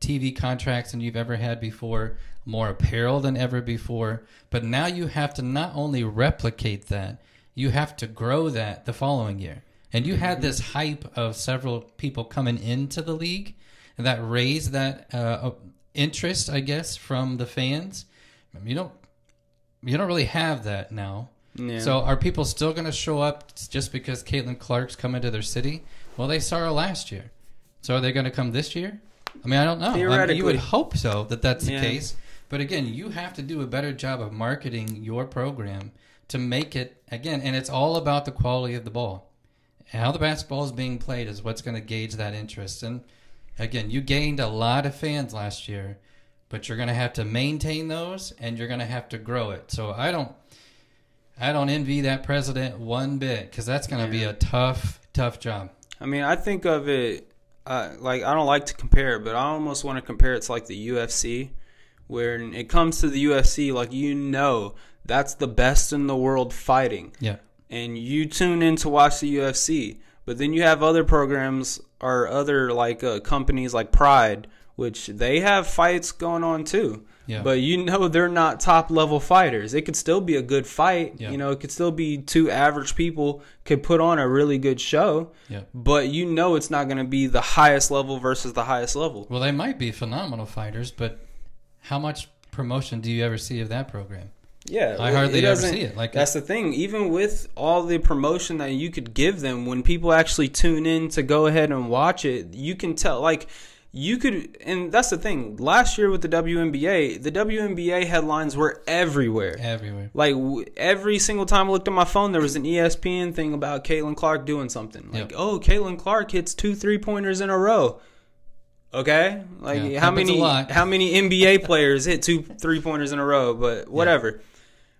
TV contracts than you've ever had before, more apparel than ever before. But now you have to not only replicate that, you have to grow that the following year. And you had this hype of several people coming into the league that raised that interest, I guess, from the fans. You don't really have that now. Yeah. So are people still going to show up just because Caitlin Clark's coming to their city? Well, they saw her last year. So are they going to come this year? I mean, I don't know. Theoretically. You would hope so that's the case. But again, you have to do a better job of marketing your program to make it, again, and it's all about the quality of the ball. How the basketball is being played is what's going to gauge that interest. And again, you gained a lot of fans last year, but you're going to have to maintain those and you're going to have to grow it. So I I don't envy that president one bit, because that's going to be a tough job. I mean, I think of it like, I don't like to compare, but I almost want to compare it to like the UFC, where when it comes to the UFC, like, that's the best in the world fighting. Yeah. And you tune in to watch the UFC, but then you have other programs or other like companies like Pride, which they have fights going on too. Yeah. But they're not top level fighters. It could still be a good fight. Yeah. It could still be two average people could put on a really good show. Yeah. But it's not going to be the highest level versus the highest level. Well, they might be phenomenal fighters, but how much promotion do you ever see of that program? Yeah, I hardly ever see it. Like, that's the thing. Even with all the promotion that you could give them, when people actually tune in to go ahead and watch it, you can tell. Like, and that's the thing. Last year with the WNBA headlines were everywhere. Everywhere. Like, every single time I looked at my phone, there was an ESPN thing about Caitlin Clark doing something. Like, Caitlin Clark hits 2 3-pointers in a row. Okay, like, how many NBA players hit 2 3-pointers in a row? But whatever. Yeah.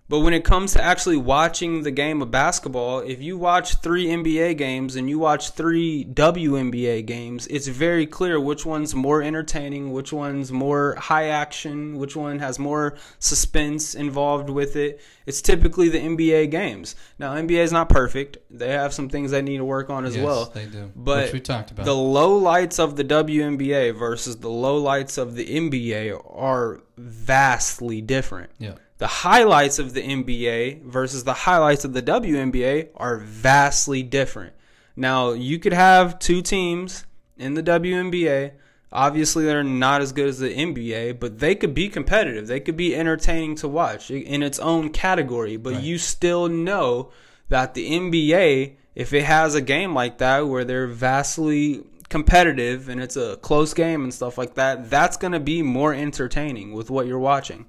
But when it comes to actually watching the game of basketball, if you watch 3 NBA games and you watch 3 WNBA games, it's very clear which one's more entertaining, which one's more high action, which one has more suspense involved with it. It's typically the NBA games. Now, NBA is not perfect. They have some things they need to work on as well. Yes, they do. But which we talked about. The lowlights of the WNBA versus the lowlights of the NBA are vastly different. Yeah. The highlights of the NBA versus the highlights of the WNBA are vastly different. Now, you could have 2 teams in the WNBA. Obviously, they're not as good as the NBA, but they could be competitive. They could be entertaining to watch in its own category. But right. You still know that the NBA, if it has a game like that where they're vastly competitive and it's a close game and stuff like that, that's going to be more entertaining with what you're watching.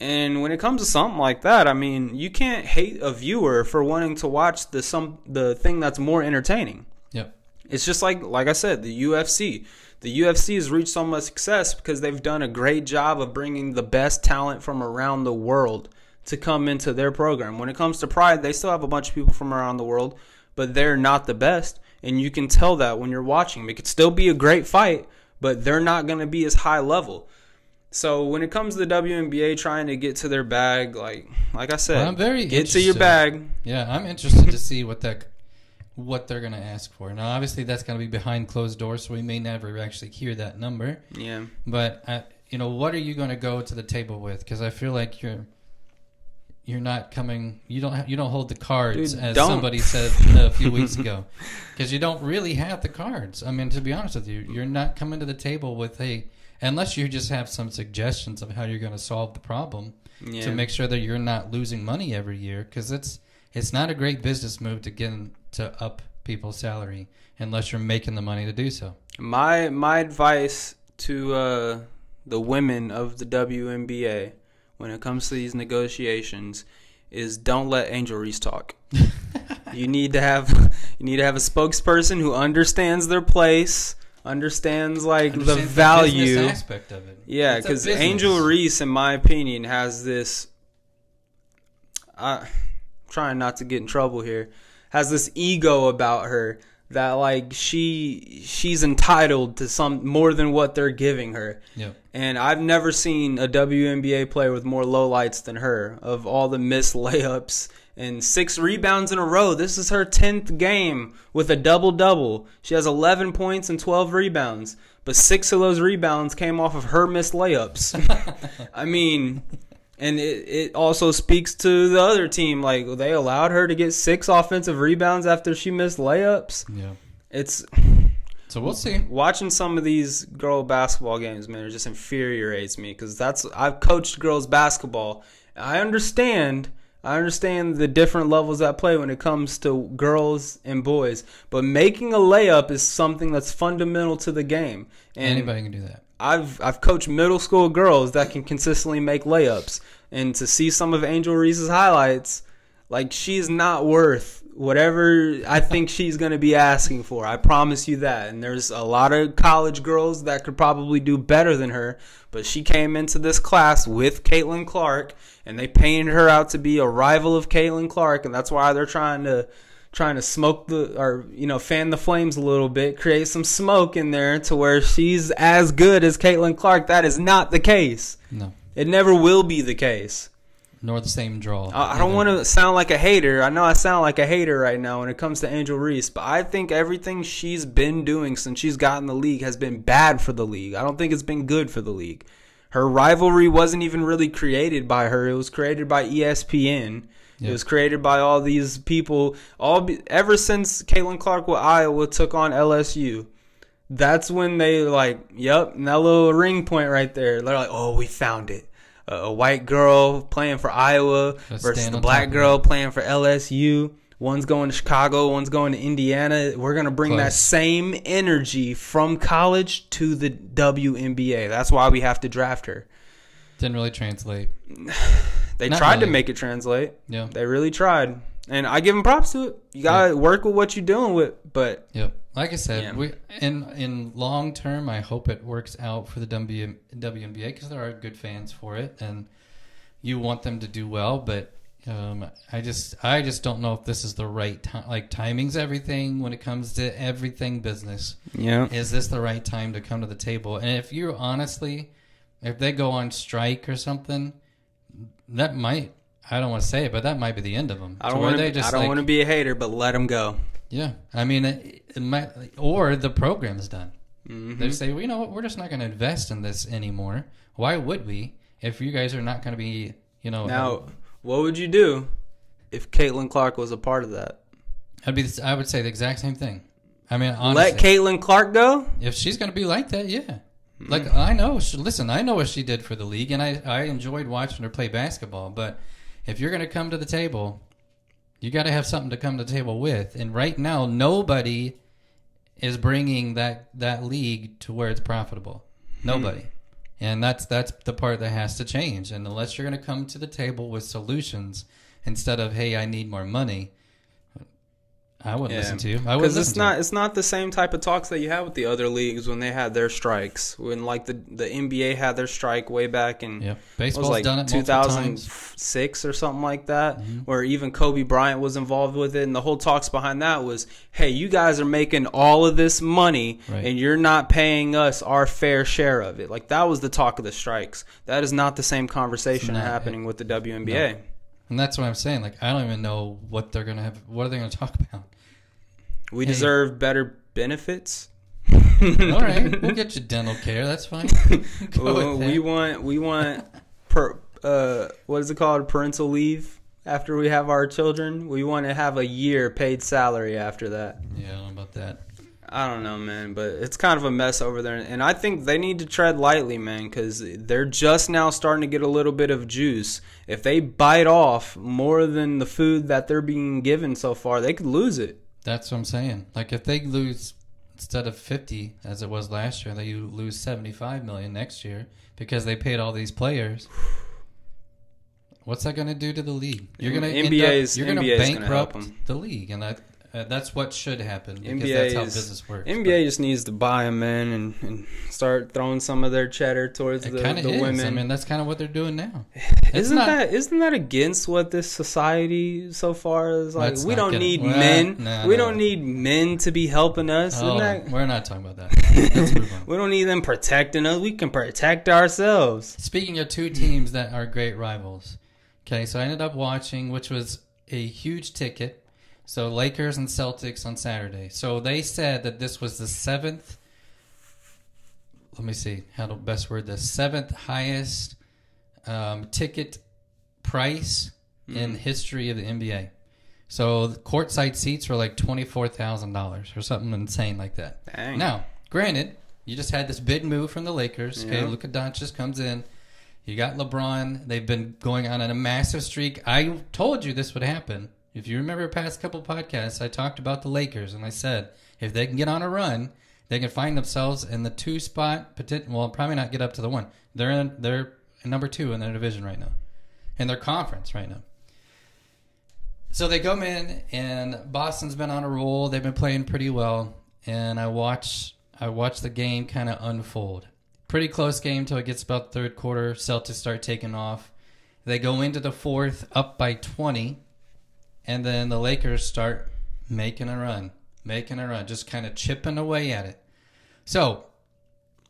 And when it comes to something like that, I mean, you can't hate a viewer for wanting to watch the thing that's more entertaining. Yep. It's just like I said, the UFC. The UFC has reached so much success because they've done a great job of bringing the best talent from around the world to come into their program. When it comes to Pride, they still have a bunch of people from around the world, but they're not the best. And you can tell that when you're watching them. It could still be a great fight, but they're not going to be as high level. So when it comes to the WNBA trying to get to their bag, like I said, well, I'm very get to your bag. Yeah, I'm interested to see what they're going to ask for. Now, obviously, that's going to be behind closed doors, so we may never actually hear that number. Yeah. But what are you going to go to the table with? Because I feel like you're not coming. You don't hold the cards, dude, as don't. Somebody said a few weeks ago. Because you don't really have the cards. I mean, to be honest with you, you're not coming to the table with unless you just have some suggestions of how you're going to solve the problem to make sure that you're not losing money every year, because it's not a great business move to up people's salary unless you're making the money to do so. My advice to the women of the WNBA when it comes to these negotiations is don't let Angel Reese talk. You need to have a spokesperson who understands their place. Understands the value the aspect of it. Yeah, because Angel Reese, in my opinion, has this. Trying not to get in trouble here, has this ego about her that she's entitled to some more than what they're giving her. Yep. And I've never seen a WNBA player with more lowlights than her. Of all the missed layups. And 6 rebounds in a row. This is her 10th game with a double-double. She has 11 points and 12 rebounds. But 6 of those rebounds came off of her missed layups. I mean, and it also speaks to the other team. They allowed her to get 6 offensive rebounds after she missed layups. Yeah. So we'll see. Watching some of these girl basketball games, man, it just infuriates me. Because I've coached girls basketball. I understand the different levels at play when it comes to girls and boys, but making a layup is something that's fundamental to the game. And anybody can do that. I've coached middle school girls that can consistently make layups, and to see some of Angel Reese's highlights, she's not worth whatever I think she's going to be asking for. I promise you that. And there's a lot of college girls that could probably do better than her. But she came into this class with Caitlin Clark, and they painted her out to be a rival of Caitlin Clark, and that's why they're trying to smoke fan the flames a little bit, create some smoke in there to where she's as good as Caitlin Clark. That is not the case. No. It never will be the case. Nor the same draw. I don't want to sound like a hater. I know I sound like a hater right now when it comes to Angel Reese, but I think everything she's been doing since she's gotten the league has been bad for the league. I don't think it's been good for the league. Her rivalry wasn't even really created by her. It was created by ESPN. Yep. It was created by all these people. Ever since Caitlin Clark with Iowa took on LSU, that's when they yep, and that little ring point right there. They're like, oh, we found it. A white girl playing for Iowa versus the black girl playing for LSU. One's going to Chicago, one's going to Indiana. We're going to bring that same energy from college to the WNBA. That's why we have to draft her. Didn't really translate. They tried to make it translate. Yeah. They really tried. And I give them props to it. You got to work with what you're dealing with. But yep. Like I said, we in long term, I hope it works out for the WNBA because there are good fans for it, and you want them to do well. But I just don't know if this is the right time. Like, timing's everything when it comes to everything business. Yeah, is this the right time to come to the table? And if you honestly, if they go on strike or something, that might. I don't want to say it, but that might be the end of them. I don't want to be a hater, but let them go. Yeah, I mean, it might, or the program's done. Mm-hmm. They say, well, you know what, we're just not going to invest in this anymore. Why would we if you guys are not going to be, Now, what would you do if Caitlin Clark was a part of that? I would say the exact same thing. I mean, honestly, let Caitlin Clark go? If she's going to be like that, yeah. Mm-hmm. Like, I know, I know what she did for the league, and I enjoyed watching her play basketball, but if you're going to come to the table, you got to have something to come to the table with. And right now, nobody is bringing that league to where it's profitable. Nobody. And that's the part that has to change. And unless you're going to come to the table with solutions instead of, hey, I need more money, I wouldn't listen to you. Because it's not the same type of talks that you have with the other leagues when they had their strikes. When the NBA had their strike way back in baseball's done it 2006 or something like that, where even Kobe Bryant was involved with it, and the whole talks behind that was, hey, you guys are making all of this money and you're not paying us our fair share of it. Like, that was the talk of the strikes. That is not the same conversation happening with the WNBA. No. And that's what I'm saying. Like, I don't even know what they're gonna have. What are they gonna talk about? We deserve better benefits. All right, we'll get you dental care. That's fine. We want what is it called? Parental leave after we have our children. We want to have a year paid salary after that. Yeah, I don't know about that. I don't know, man, but it's kind of a mess over there. And I think they need to tread lightly, man, because they're just now starting to get a little bit of juice. If they bite off more than the food that they're being given so far, they could lose it. That's what I'm saying. Like, if they lose, instead of 50, as it was last year, they lose $75 million next year because they paid all these players. What's that going to do to the league? You're going to bankrupt the league, and that's what should happen because that's how business works. NBA just needs to buy them, man, and start throwing some of their cheddar towards the women. I mean, that's kind of what they're doing now. Isn't that against what this society so far is like? We don't need men. We don't need men to be helping us. We're not talking about that. Let's move on. We don't need them protecting us. We can protect ourselves. Speaking of two teams that are great rivals, okay, so I ended up watching, which was a huge ticket. So Lakers and Celtics on Saturday. So they said that this was the seventh. Let me see how to best word this. Seventh highest ticket price in history of the NBA. So the courtside seats were like $24,000 or something insane like that. Dang. Now, granted, you just had this big move from the Lakers. Okay, Luka Doncic comes in. You got LeBron. They've been going on a massive streak. I told you this would happen. If you remember past couple podcasts, I talked about the Lakers, and I said if they can get on a run, they can find themselves in the 2 spot. Well, probably not get up to the 1. They're number 2 in their division right now, in their conference right now. So they come in, and Boston's been on a roll. They've been playing pretty well, and I watch the game kind of unfold. Pretty close game till it gets about the third quarter. Celtics start taking off. They go into the fourth up by 20, and then the Lakers start making a run, just kind of chipping away at it. So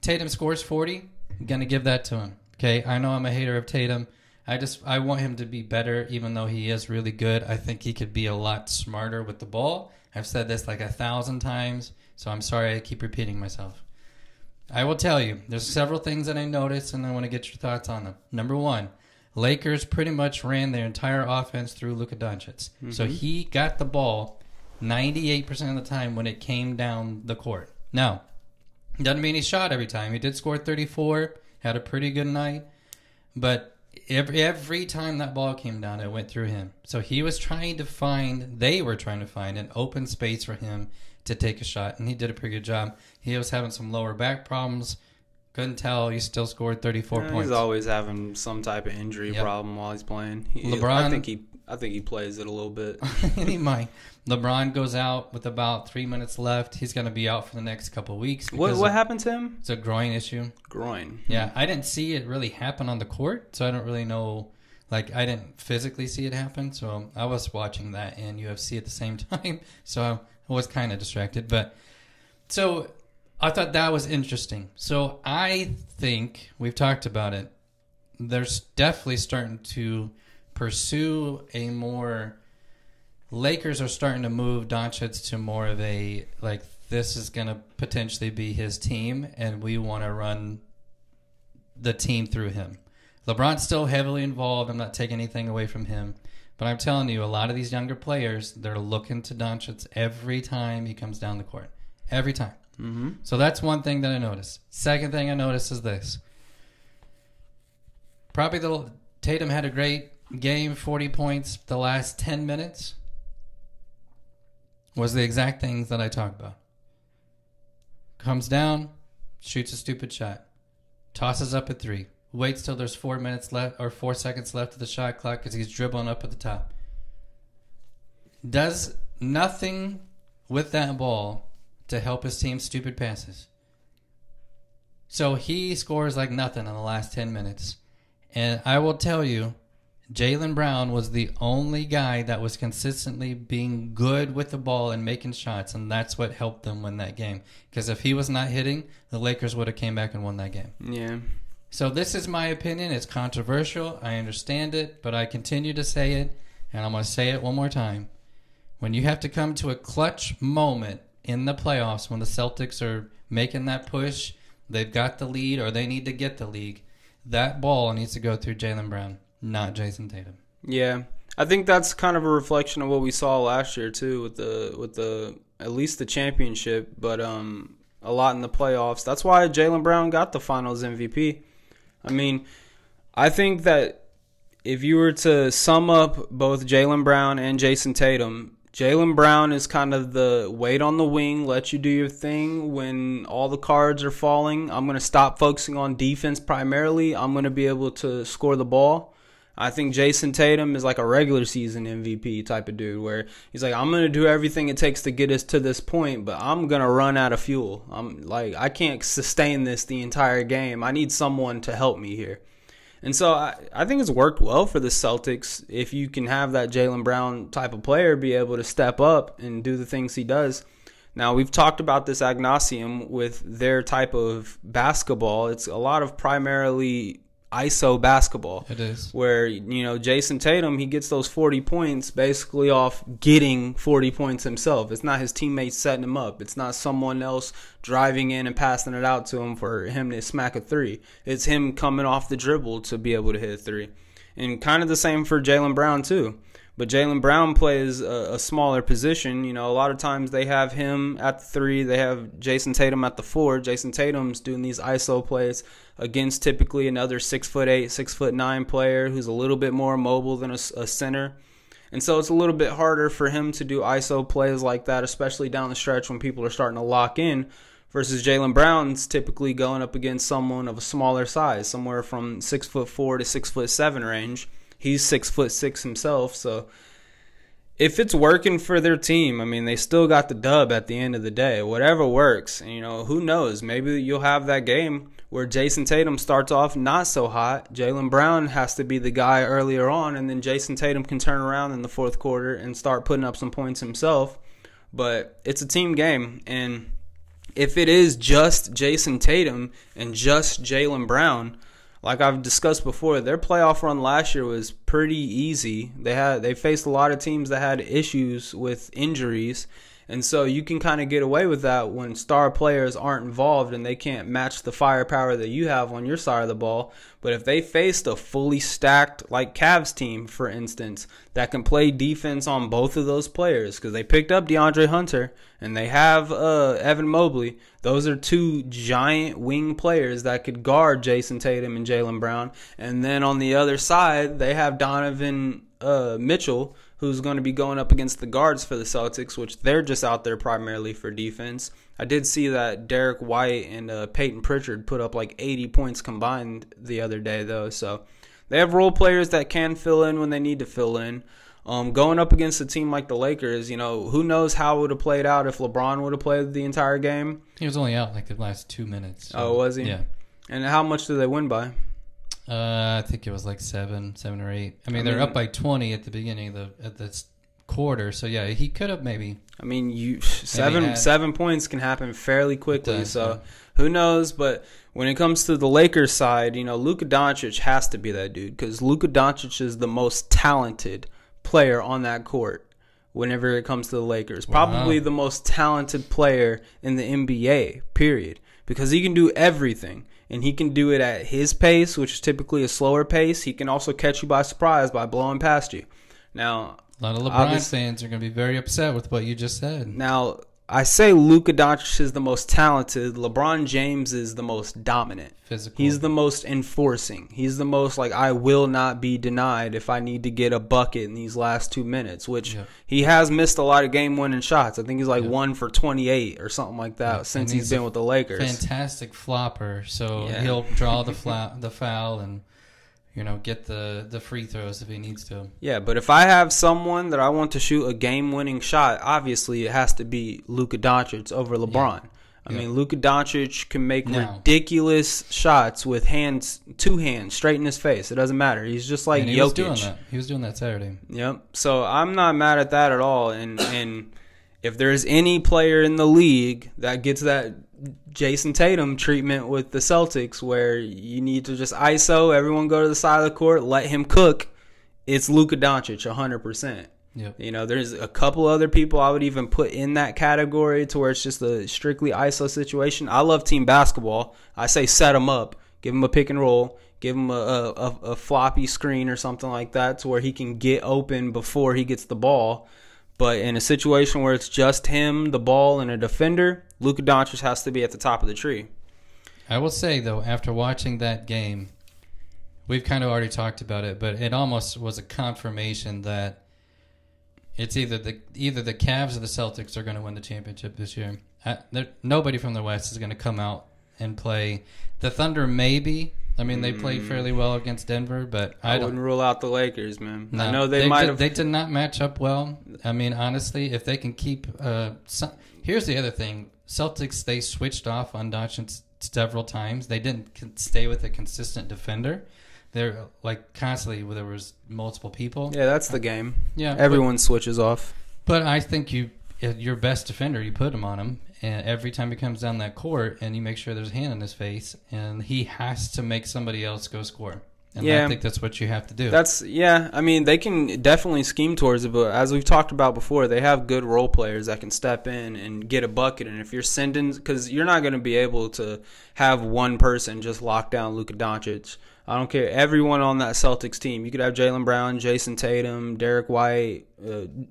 Tatum scores 40. I'm going to give that to him. Okay, I know I'm a hater of Tatum. I want him to be better, even though he is really good. I think he could be a lot smarter with the ball. I've said this like 1,000 times, so I'm sorry I keep repeating myself. I will tell you, there's several things that I noticed, and I want to get your thoughts on them. Number one, Lakers pretty much ran their entire offense through Luka Doncic. Mm-hmm. So he got the ball 98% of the time when it came down the court. Now, doesn't mean he shot every time. He did score 34, had a pretty good night, but every time that ball came down, it went through him. So they were trying to find an open space for him to take a shot, and he did a pretty good job. He was having some lower back problems. Couldn't tell. He still scored 34 points. He's always having some type of injury problem while he's playing. LeBron, I think he plays it a little bit. He might. LeBron goes out with about 3 minutes left. He's going to be out for the next couple of weeks. What happened to him? It's a groin issue. Groin. Yeah, I didn't see it really happen on the court, so I don't really know. Like, I didn't physically see it happen, so I was watching that and UFC at the same time, so I was kind of distracted. But so I thought that was interesting. So I think we've talked about it. There's definitely starting to pursue a more. Lakers are starting to move Doncic to more of a, like, this is going to potentially be his team, and we want to run the team through him. LeBron's still heavily involved. I'm not taking anything away from him. But I'm telling you, a lot of these younger players, they're looking to Doncic every time he comes down the court. Every time. Mm-hmm. So that's one thing that I noticed. Second thing I noticed is this. Tatum had a great game, 40 points. The last 10 minutes was the exact things that I talked about. Comes down, shoots a stupid shot, tosses up a three, waits till there's 4 minutes left or 4 seconds left of the shot clock because he's dribbling up at the top. Does nothing with that ball to help his team's stupid passes. So he scores like nothing in the last 10 minutes. And I will tell you, Jaylen Brown was the only guy that was consistently being good with the ball and making shots, and that's what helped them win that game. Because if he was not hitting, the Lakers would have came back and won that game. Yeah. So this is my opinion. It's controversial. I understand it, but I continue to say it, and I'm going to say it one more time. When you have to come to a clutch moment in the playoffs, when the Celtics are making that push, they've got the lead or they need to get the lead, that ball needs to go through Jaylen Brown, not Jason Tatum. Yeah, I think that's kind of a reflection of what we saw last year too, with the at least the championship, but a lot in the playoffs. That's why Jaylen Brown got the Finals MVP. I mean, I think that if you were to sum up both Jaylen Brown and Jason Tatum, Jaylen Brown is kind of the wait on the wing, let you do your thing when all the cards are falling. I'm going to stop focusing on defense primarily. I'm going to be able to score the ball. I think Jason Tatum is like a regular season MVP type of dude where he's like, I'm going to do everything it takes to get us to this point, but I'm going to run out of fuel. I'm like, I can't sustain this the entire game. I need someone to help me here. And so I think it's worked well for the Celtics if you can have that Jaylen Brown type of player be able to step up and do the things he does. Now, we've talked about this ad nauseum with their type of basketball. It's a lot of primarily ISO basketball. It is. Where, you know, Jason Tatum, he gets those 40 points basically off getting 40 points himself. It's not his teammates setting him up. It's not someone else driving in and passing it out to him for him to smack a three. It's him coming off the dribble to be able to hit a three. And kind of the same for Jaylen Brown too. But Jaylen Brown plays a smaller position. You know, a lot of times they have him at the three. They have Jason Tatum at the four. Jason Tatum's doing these ISO plays against typically another 6'8", 6'9" player who's a little bit more mobile than a center. And so it's a little bit harder for him to do ISO plays like that, especially down the stretch when people are starting to lock in, versus Jaylen Brown's typically going up against someone of a smaller size, somewhere from 6'4" to 6'7" range. He's 6'6" himself, so if it's working for their team, I mean, they still got the dub at the end of the day. Whatever works, and, who knows? Maybe you'll have that game where Jason Tatum starts off not so hot. Jaylen Brown has to be the guy earlier on, and then Jason Tatum can turn around in the fourth quarter and start putting up some points himself. But it's a team game, and if it is just Jason Tatum and just Jaylen Brown, like I've discussed before, their playoff run last year was pretty easy. They faced a lot of teams that had issues with injuries, and so you can kind of get away with that when star players aren't involved and they can't match the firepower that you have on your side of the ball. But if they faced a fully stacked, like Cavs team, for instance, that can play defense on both of those players, because they picked up DeAndre Hunter and they have Evan Mobley. Those are two giant wing players that could guard Jason Tatum and Jaylen Brown. And then on the other side, they have Donovan Mitchell, who's going to be going up against the guards for the Celtics, which they're just out there primarily for defense. I did see that Derek White and Peyton Pritchard put up like 80 points combined the other day, though. So they have role players that can fill in when they need to fill in. Going up against a team like the Lakers, who knows how it would have played out if LeBron would have played the entire game. He was only out like the last 2 minutes. So, oh, was he? Yeah. And how much did they win by? I think it was like 7 or 8. I mean, they're up by 20 at the beginning of the quarter. So yeah, he could have maybe. I mean, seven points can happen fairly quickly. So who knows? But when it comes to the Lakers side, Luka Doncic has to be that dude, because Luka Doncic is the most talented player on that court. Whenever it comes to the Lakers, probably the most talented player in the NBA. Period. Because he can do everything. And he can do it at his pace, which is typically a slower pace. He can also catch you by surprise by blowing past you. Now, a lot of LeBron fans are going to be very upset with what you just said. Now, I say Luka Doncic is the most talented. LeBron James is the most dominant. Physical. He's the most enforcing. He's the most like, I will not be denied if I need to get a bucket in these last 2 minutes, which he has missed a lot of game-winning shots. I think he's like 1 for 28 or something like that since he's been with the Lakers. Fantastic flopper, so he'll draw the foul and get the free throws if he needs to. Yeah, but if I have someone that I want to shoot a game-winning shot, obviously it has to be Luka Doncic over LeBron. Yeah. I mean, Luka Doncic can make ridiculous shots with two hands, straight in his face. It doesn't matter. He's just like Jokic. He was doing that Saturday. Yep. So I'm not mad at that at all. And if there's any player in the league that gets that Jason Tatum treatment with the Celtics, where you need to just ISO, everyone go to the side of the court, let him cook, it's Luka Doncic 100%. Yep. There's a couple other people I would even put in that category to where it's just a strictly ISO situation. I love team basketball. I say set him up, give him a pick and roll, give him a floppy screen or something like that to where he can get open before he gets the ball. But in a situation where it's just him, the ball, and a defender, Luka Doncic has to be at the top of the tree. I will say, though, after watching that game, we've kind of already talked about it, but it almost was a confirmation that it's either the Cavs or the Celtics are going to win the championship this year. Nobody from the West is going to come out and play. The Thunder maybe. I mean, they played fairly well against Denver, but I wouldn't rule out the Lakers, man. No, I know they might have. They did not match up well. I mean, honestly, if they can keep. Here's the other thing: Celtics, they switched off on Doncic several times. They didn't stay with a consistent defender. They're like constantly there was multiple people. Yeah, that's the game. Yeah, everyone switches off. But I think your best defender, you put him on him, and every time he comes down that court, and you make sure there's a hand in his face, and he has to make somebody else go score. And I think that's what you have to do. I mean, they can definitely scheme towards it, but as we've talked about before, they have good role players that can step in and get a bucket. And if you're sending, because you're not going to be able to have one person just lock down Luka Doncic. I don't care. Everyone on that Celtics team, you could have Jaylen Brown, Jason Tatum, Derek White,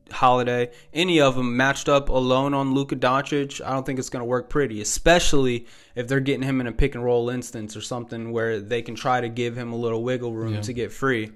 Holiday, any of them matched up alone on Luka Doncic. I don't think it's going to work pretty, especially if they're getting him in a pick and roll instance or something where they can try to give him a little wiggle room to get free.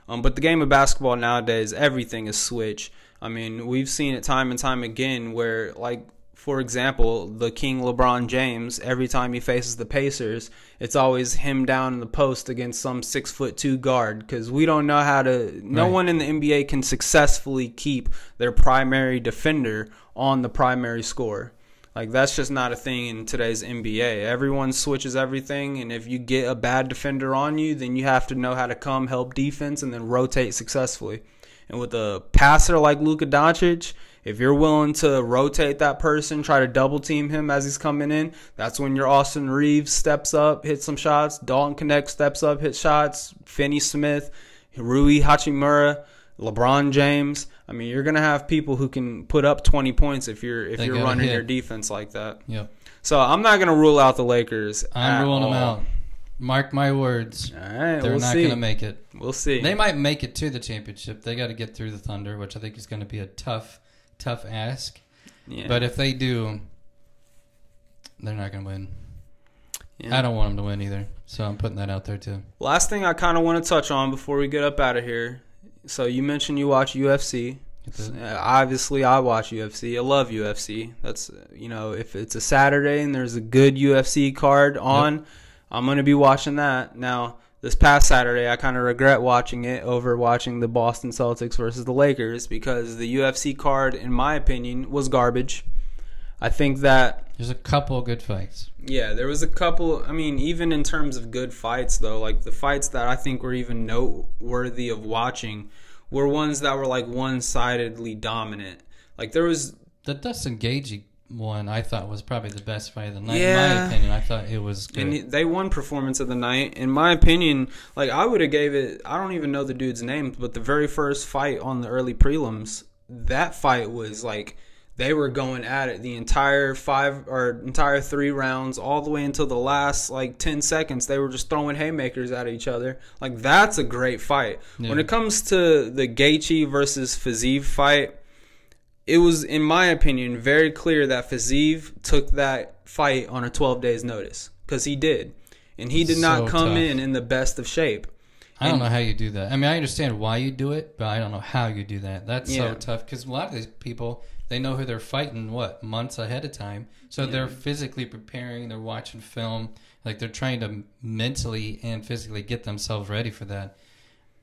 But the game of basketball nowadays, everything is switch. I mean, we've seen it time and time again where, like, for example, the King LeBron James, every time he faces the Pacers, it's always him down in the post against some 6'2" guard, because we don't know how to. No one in the NBA can successfully keep their primary defender on the primary scorer. Like, that's just not a thing in today's NBA. Everyone switches everything, and if you get a bad defender on you, then you have to know how to come help defense and then rotate successfully. And with a passer like Luka Doncic, if you're willing to rotate that person, try to double team him as he's coming in, that's when your Austin Reeves steps up, hits some shots. Dalton Connect steps up, hits shots. Finney Smith, Rui Hachimura, LeBron James. I mean, you're gonna have people who can put up 20 points if you're running your defense like that. Yep. So I'm not gonna rule out the Lakers. I'm ruling them out. Mark my words. All right, they're not going to make it. We'll see. They might make it to the championship. They got to get through the Thunder, which I think is going to be a tough ask. Yeah. But if they do, they're not going to win. Yeah. I don't want them to win either, so I'm putting that out there too. Last thing I kind of want to touch on before we get up out of here. So you mentioned you watch UFC. Obviously, I watch UFC. I love UFC. That's, if it's a Saturday and there's a good UFC card on, yep, I'm going to be watching that. Now, this past Saturday, I kind of regret watching it over watching the Boston Celtics versus the Lakers, because the UFC card, in my opinion, was garbage. I think that there's a couple of good fights. Yeah, there was a couple. I mean, even in terms of good fights, though, like the fights that I think were even noteworthy of watching were ones that were like one-sidedly dominant. Like there was the Dustin Gaethje one, I thought was probably the best fight of the night. Yeah. In my opinion, I thought it was good. And they won performance of the night. In my opinion, like I would have gave it, I don't even know the dude's name, but the very first fight on the early prelims, that fight was like they were going at it the entire 3 rounds, all the way until the last like 10 seconds. They were just throwing haymakers at each other. Like that's a great fight. Yeah. When it comes to the Gaethje versus Fiziev fight, it was, in my opinion, very clear that Fiziev took that fight on a 12 days notice, because he did. And he did not come in the best of shape. I don't know how you do that. I mean, I understand why you do it, but I don't know how you do that. That's so tough, because a lot of these people, they know who they're fighting, months ahead of time. So they're physically preparing, they're watching film, like they're trying to mentally and physically get themselves ready for that.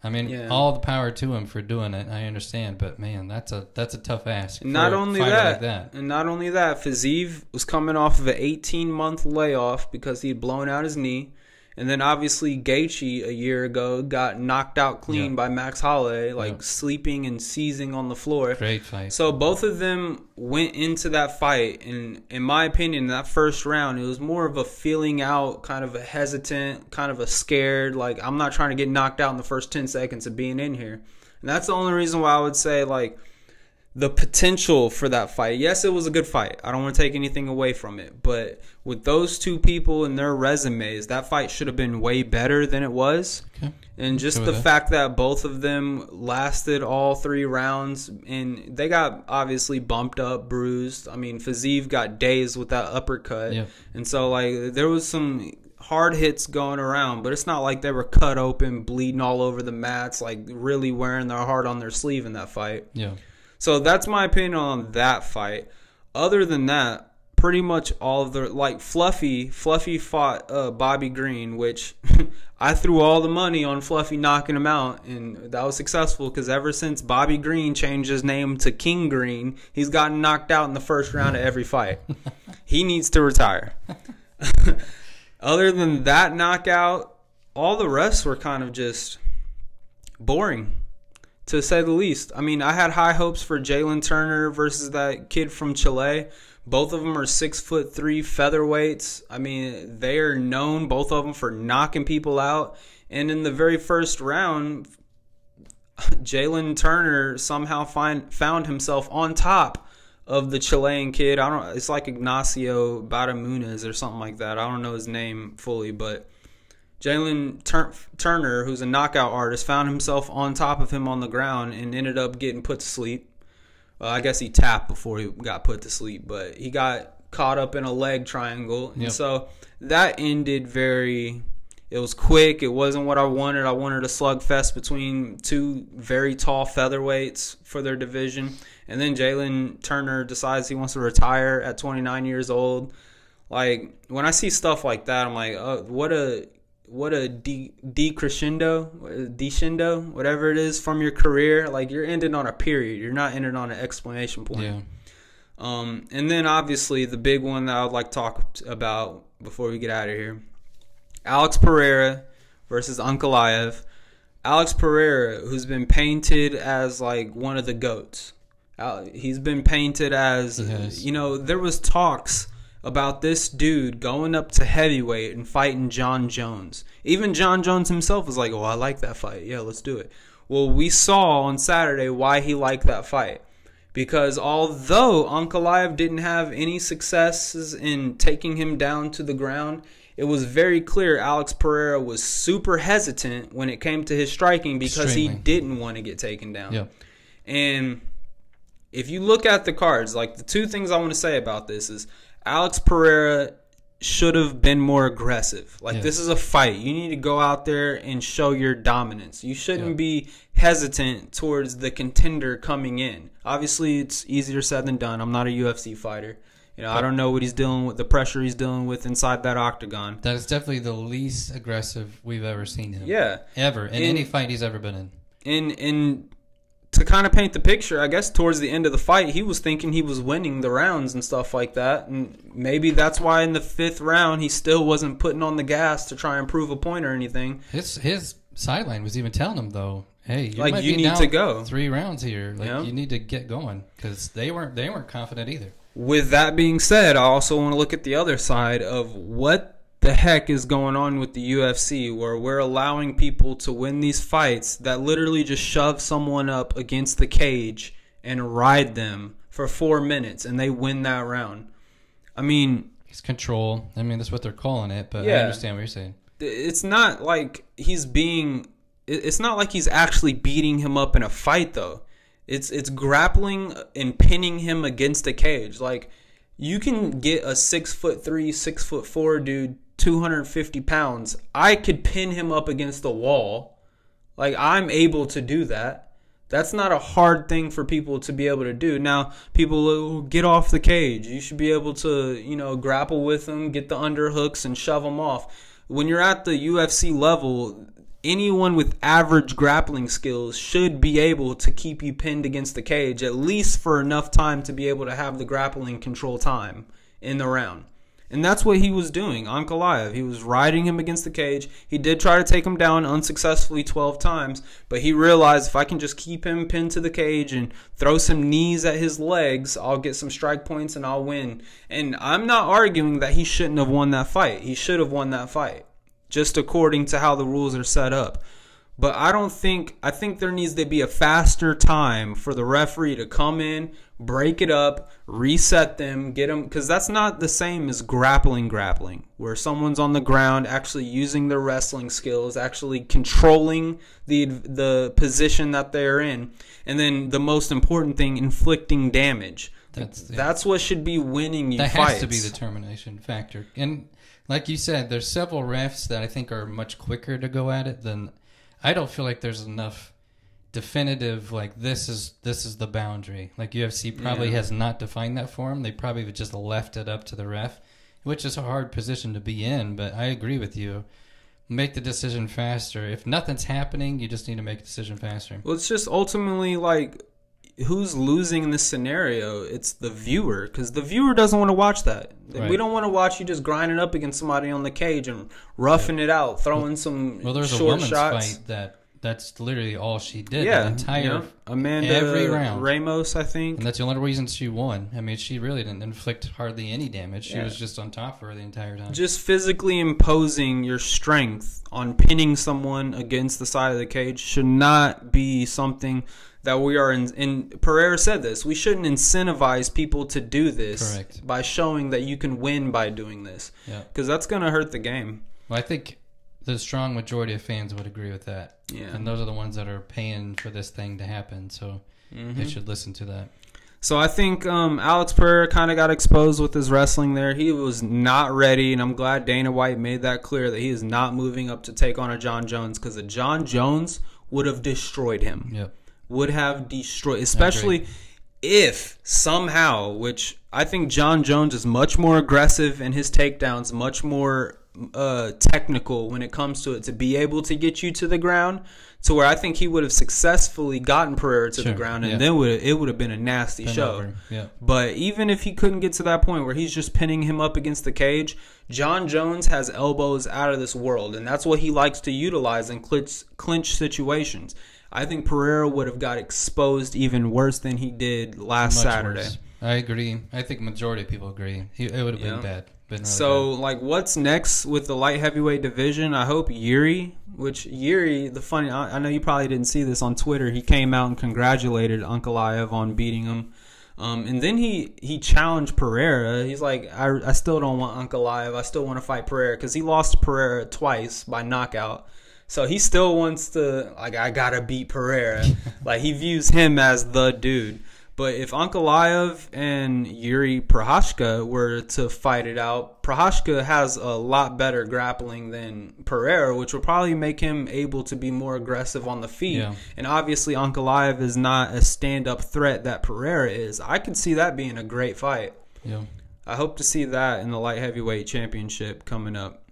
I mean, all the power to him for doing it. I understand, but man, that's a tough ask. And not only that, Fiziev was coming off of an 18-month layoff because he'd blown out his knee. And then obviously Gaethje a year ago got knocked out clean by Max Holloway, sleeping and seizing on the floor. Great fight. So both of them went into that fight, and in my opinion, that first round, it was more of a feeling out, kind of a hesitant, kind of a scared, like I'm not trying to get knocked out in the first 10 seconds of being in here. And that's the only reason why I would say like the potential for that fight. Yes, it was a good fight. I don't want to take anything away from it. But with those two people and their resumes, that fight should have been way better than it was. Okay. And just the fact that both of them lasted all 3 rounds, and they got obviously bumped up, bruised. I mean, Fiziev got dazed with that uppercut. Yep. And so, like, there was some hard hits going around, but it's not like they were cut open, bleeding all over the mats, like really wearing their heart on their sleeve in that fight. Yeah. So that's my opinion on that fight. Other than that, pretty much all of the, like Fluffy fought Bobby Green, which I threw all the money on Fluffy knocking him out, and that was successful because ever since Bobby Green changed his name to King Green, he's gotten knocked out in the first round of every fight. He needs to retire. Other than that knockout, all the rest were kind of just boring, to say the least. I mean, I had high hopes for Jalen Turner versus that kid from Chile. Both of them are 6'3" featherweights. I mean, they are known, both of them, for knocking people out. And in the very first round, Jalen Turner somehow found himself on top of the Chilean kid. It's like Ignacio Batamunez or something like that. I don't know his name fully, but Jalen Turner, who's a knockout artist, found himself on top of him on the ground and ended up getting put to sleep. Well, I guess he tapped before he got put to sleep, but he got caught up in a leg triangle. And so that ended it was quick. It wasn't what I wanted. I wanted a slugfest between two very tall featherweights for their division. And then Jalen Turner decides he wants to retire at 29 years old. Like, when I see stuff like that, I'm like, oh, what a decrescendo, whatever it is from your career. Like, you're ending on a period. You're not ending on an exclamation point. Yeah. And then, obviously, the big one that I would like to talk about before we get out of here, Alex Pereira versus Ankalaev. Alex Pereira, who's been painted as, like, one of the GOATs. He's been painted as, there was talks about this dude going up to heavyweight and fighting John Jones. Even John Jones himself was like, oh, I like that fight. Yeah, let's do it. Well, we saw on Saturday why he liked that fight. Because although Ankalaev didn't have any successes in taking him down to the ground, it was very clear Alex Pereira was super hesitant when it came to his striking because he didn't want to get taken down. Yep. And if you look at the cards, like, the two things I want to say about this is Alex Pereira should have been more aggressive. Like, this is a fight. You need to go out there and show your dominance. You shouldn't be hesitant towards the contender coming in. Obviously, it's easier said than done. I'm not a UFC fighter. I don't know what he's dealing with, the pressure he's dealing with inside that octagon. That is definitely the least aggressive we've ever seen him. Yeah. Ever. In any fight he's ever been in. And to kind of paint the picture, I guess towards the end of the fight, he was thinking he was winning the rounds and stuff like that. And maybe that's why in the 5th round he still wasn't putting on the gas to try and prove a point or anything. His sideline was even telling him, though, hey, you need to go 3 rounds here. Like, you need to get going, because they weren't confident either. With that being said, I also want to look at the other side of what the heck is going on with the UFC, where we're allowing people to win these fights that literally just shove someone up against the cage and ride them for 4 minutes, and they win that round. I mean, it's control. I mean, that's what they're calling it, but I understand what you're saying. It's not like it's not like he's actually beating him up in a fight, though. It's grappling and pinning him against the cage. Like, you can get a 6'3", 6'4" dude, 250 pounds. I could pin him up against the wall. Like, I'm able to do that. That's not a hard thing for people to be able to do. Now, people will get off the cage. You should be able to, grapple with them, get the underhooks, and shove them off. When you're at the UFC level, anyone with average grappling skills should be able to keep you pinned against the cage, at least for enough time to be able to have the grappling control time in the round. And that's what he was doing, Ankalaev. He was riding him against the cage. He did try to take him down unsuccessfully 12 times, but he realized if I can just keep him pinned to the cage and throw some knees at his legs, I'll get some strike points and I'll win. And I'm not arguing that he shouldn't have won that fight. He should have won that fight, just according to how the rules are set up. But I think there needs to be a faster time for the referee to come in, break it up, reset them, get them, because that's not the same as grappling, where someone's on the ground actually using their wrestling skills, actually controlling the position that they're in, and then the most important thing, inflicting damage. That's what should be winning you fights. That has to be the determination factor. And like you said, there's several refs that I think are much quicker to go at it than. I don't feel like there's enough definitive, like, this is the boundary. Like, UFC probably has not defined that for them. They probably have just left it up to the ref, which is a hard position to be in. But I agree with you. Make the decision faster. If nothing's happening, you just need to make a decision faster. Well, it's just ultimately, like, who's losing in this scenario? It's the viewer, because the viewer doesn't want to watch that. Right. We don't want to watch you just grinding up against somebody on the cage and roughing it out, throwing some there's short a women's shots. Fight that's literally all she did. Yeah, the entire Amanda every round. Ramos, I think, and that's the only reason she won. I mean, she really didn't inflict hardly any damage. She was just on top of her the entire time. Just physically imposing your strength on pinning someone against the side of the cage should not be something that we are in. Pereira said this. We shouldn't incentivize people to do this by showing that you can win by doing this. Because that's going to hurt the game. Well, I think the strong majority of fans would agree with that. Yeah. And those are the ones that are paying for this thing to happen. So they should listen to that. So I think Alex Pereira kind of got exposed with his wrestling there. He was not ready, and I'm glad Dana White made that clear that he is not moving up to take on a John Jones, because a John Jones would have destroyed him. Yep. Would have destroyed, especially if somehow, which I think John Jones is much more aggressive in his takedowns, much more technical when it comes to it, to be able to get you to the ground, to where I think he would have successfully gotten Pereira to the ground, and then it would have been a nasty show. Yeah. But even if he couldn't get to that point where he's just pinning him up against the cage, John Jones has elbows out of this world, and that's what he likes to utilize in clinch situations. I think Pereira would have got exposed even worse than he did last Saturday. Worse. I agree. I think majority of people agree. It would have been bad. Really so, like, what's next with the light heavyweight division? I hope Yuri, I know you probably didn't see this on Twitter. He came out and congratulated Ankalaev on beating him. And then he challenged Pereira. He's like, I still don't want Ankalaev. I still want to fight Pereira, because he lost to Pereira twice by knockout. So he still wants to, like, I got to beat Pereira. Like, he views him as the dude. But if Ankalaev and Yuri Prochazka were to fight it out, Prochazka has a lot better grappling than Pereira, which will probably make him able to be more aggressive on the feet. Yeah. And obviously Ankalaev is not a stand-up threat that Pereira is. I could see that being a great fight. Yeah. I hope to see that in the light heavyweight championship coming up.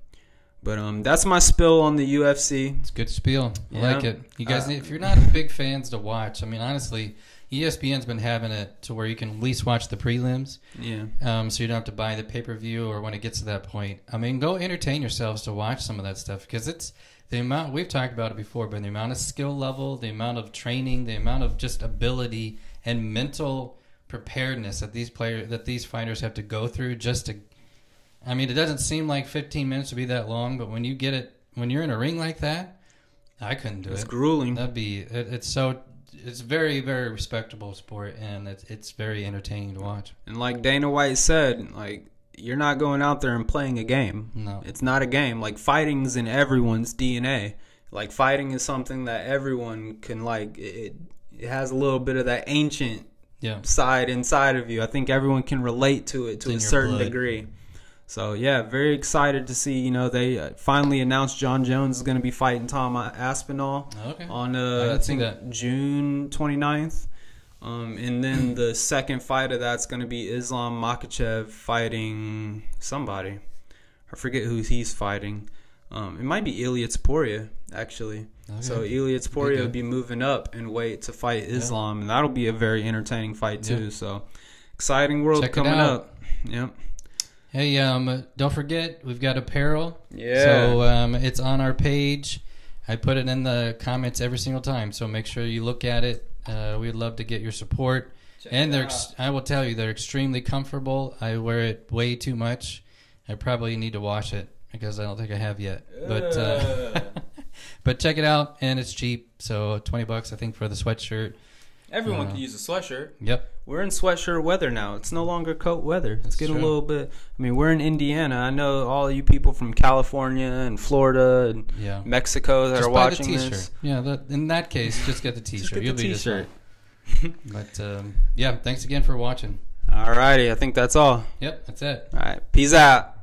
But that's my spill on the UFC. It's a good spiel. I like it. You guys need, if you're not big fans to watch, I mean, honestly, ESPN's been having it to where you can at least watch the prelims. Yeah. So you don't have to buy the pay-per-view or when it gets to that point. I mean, go entertain yourselves to watch some of that stuff, because it's the amount, we've talked about it before, but the amount of skill level, the amount of training, the amount of just ability and mental preparedness that these fighters have to go through just to, I mean, it doesn't seem like 15 minutes would be that long, but when you get it, when you're in a ring like that, I couldn't do it. It's grueling. That'd be, it's very, very respectable sport, and it's very entertaining to watch. And like Dana White said, like, you're not going out there and playing a game. No. It's not a game. Like, fighting's in everyone's DNA. Like, fighting is something that everyone can, like, it has a little bit of that ancient side inside of you. I think everyone can relate to it to a certain degree. So, yeah, very excited to see, they finally announced John Jones is going to be fighting Tom Aspinall on, I think, June 29th. And then the second fight of that's going to be Islam Makhachev fighting somebody. I forget who he's fighting. It might be Ilia Topuria, actually. Okay. So Ilia Topuria will be moving up in weight to fight Islam, and that'll be a very entertaining fight, too. So, exciting world coming up. Yep. Hey, don't forget, we've got apparel. Yeah. So it's on our page. I put it in the comments every single time, so make sure you look at it. We'd love to get your support. And I will tell you, they're extremely comfortable. I wear it way too much. I probably need to wash it because I don't think I have yet. But check it out, and it's cheap. So $20, I think, for the sweatshirt. Everyone can use a sweatshirt. Yep. We're in sweatshirt weather now. It's no longer coat weather. It's getting a little bit. I mean, we're in Indiana. I know all you people from California and Florida and Mexico that are watching this. Yeah, in that case, just get the T-shirt. You'll be T-shirt. But thanks again for watching. All righty, I think that's all. Yep, that's it. All right, peace out.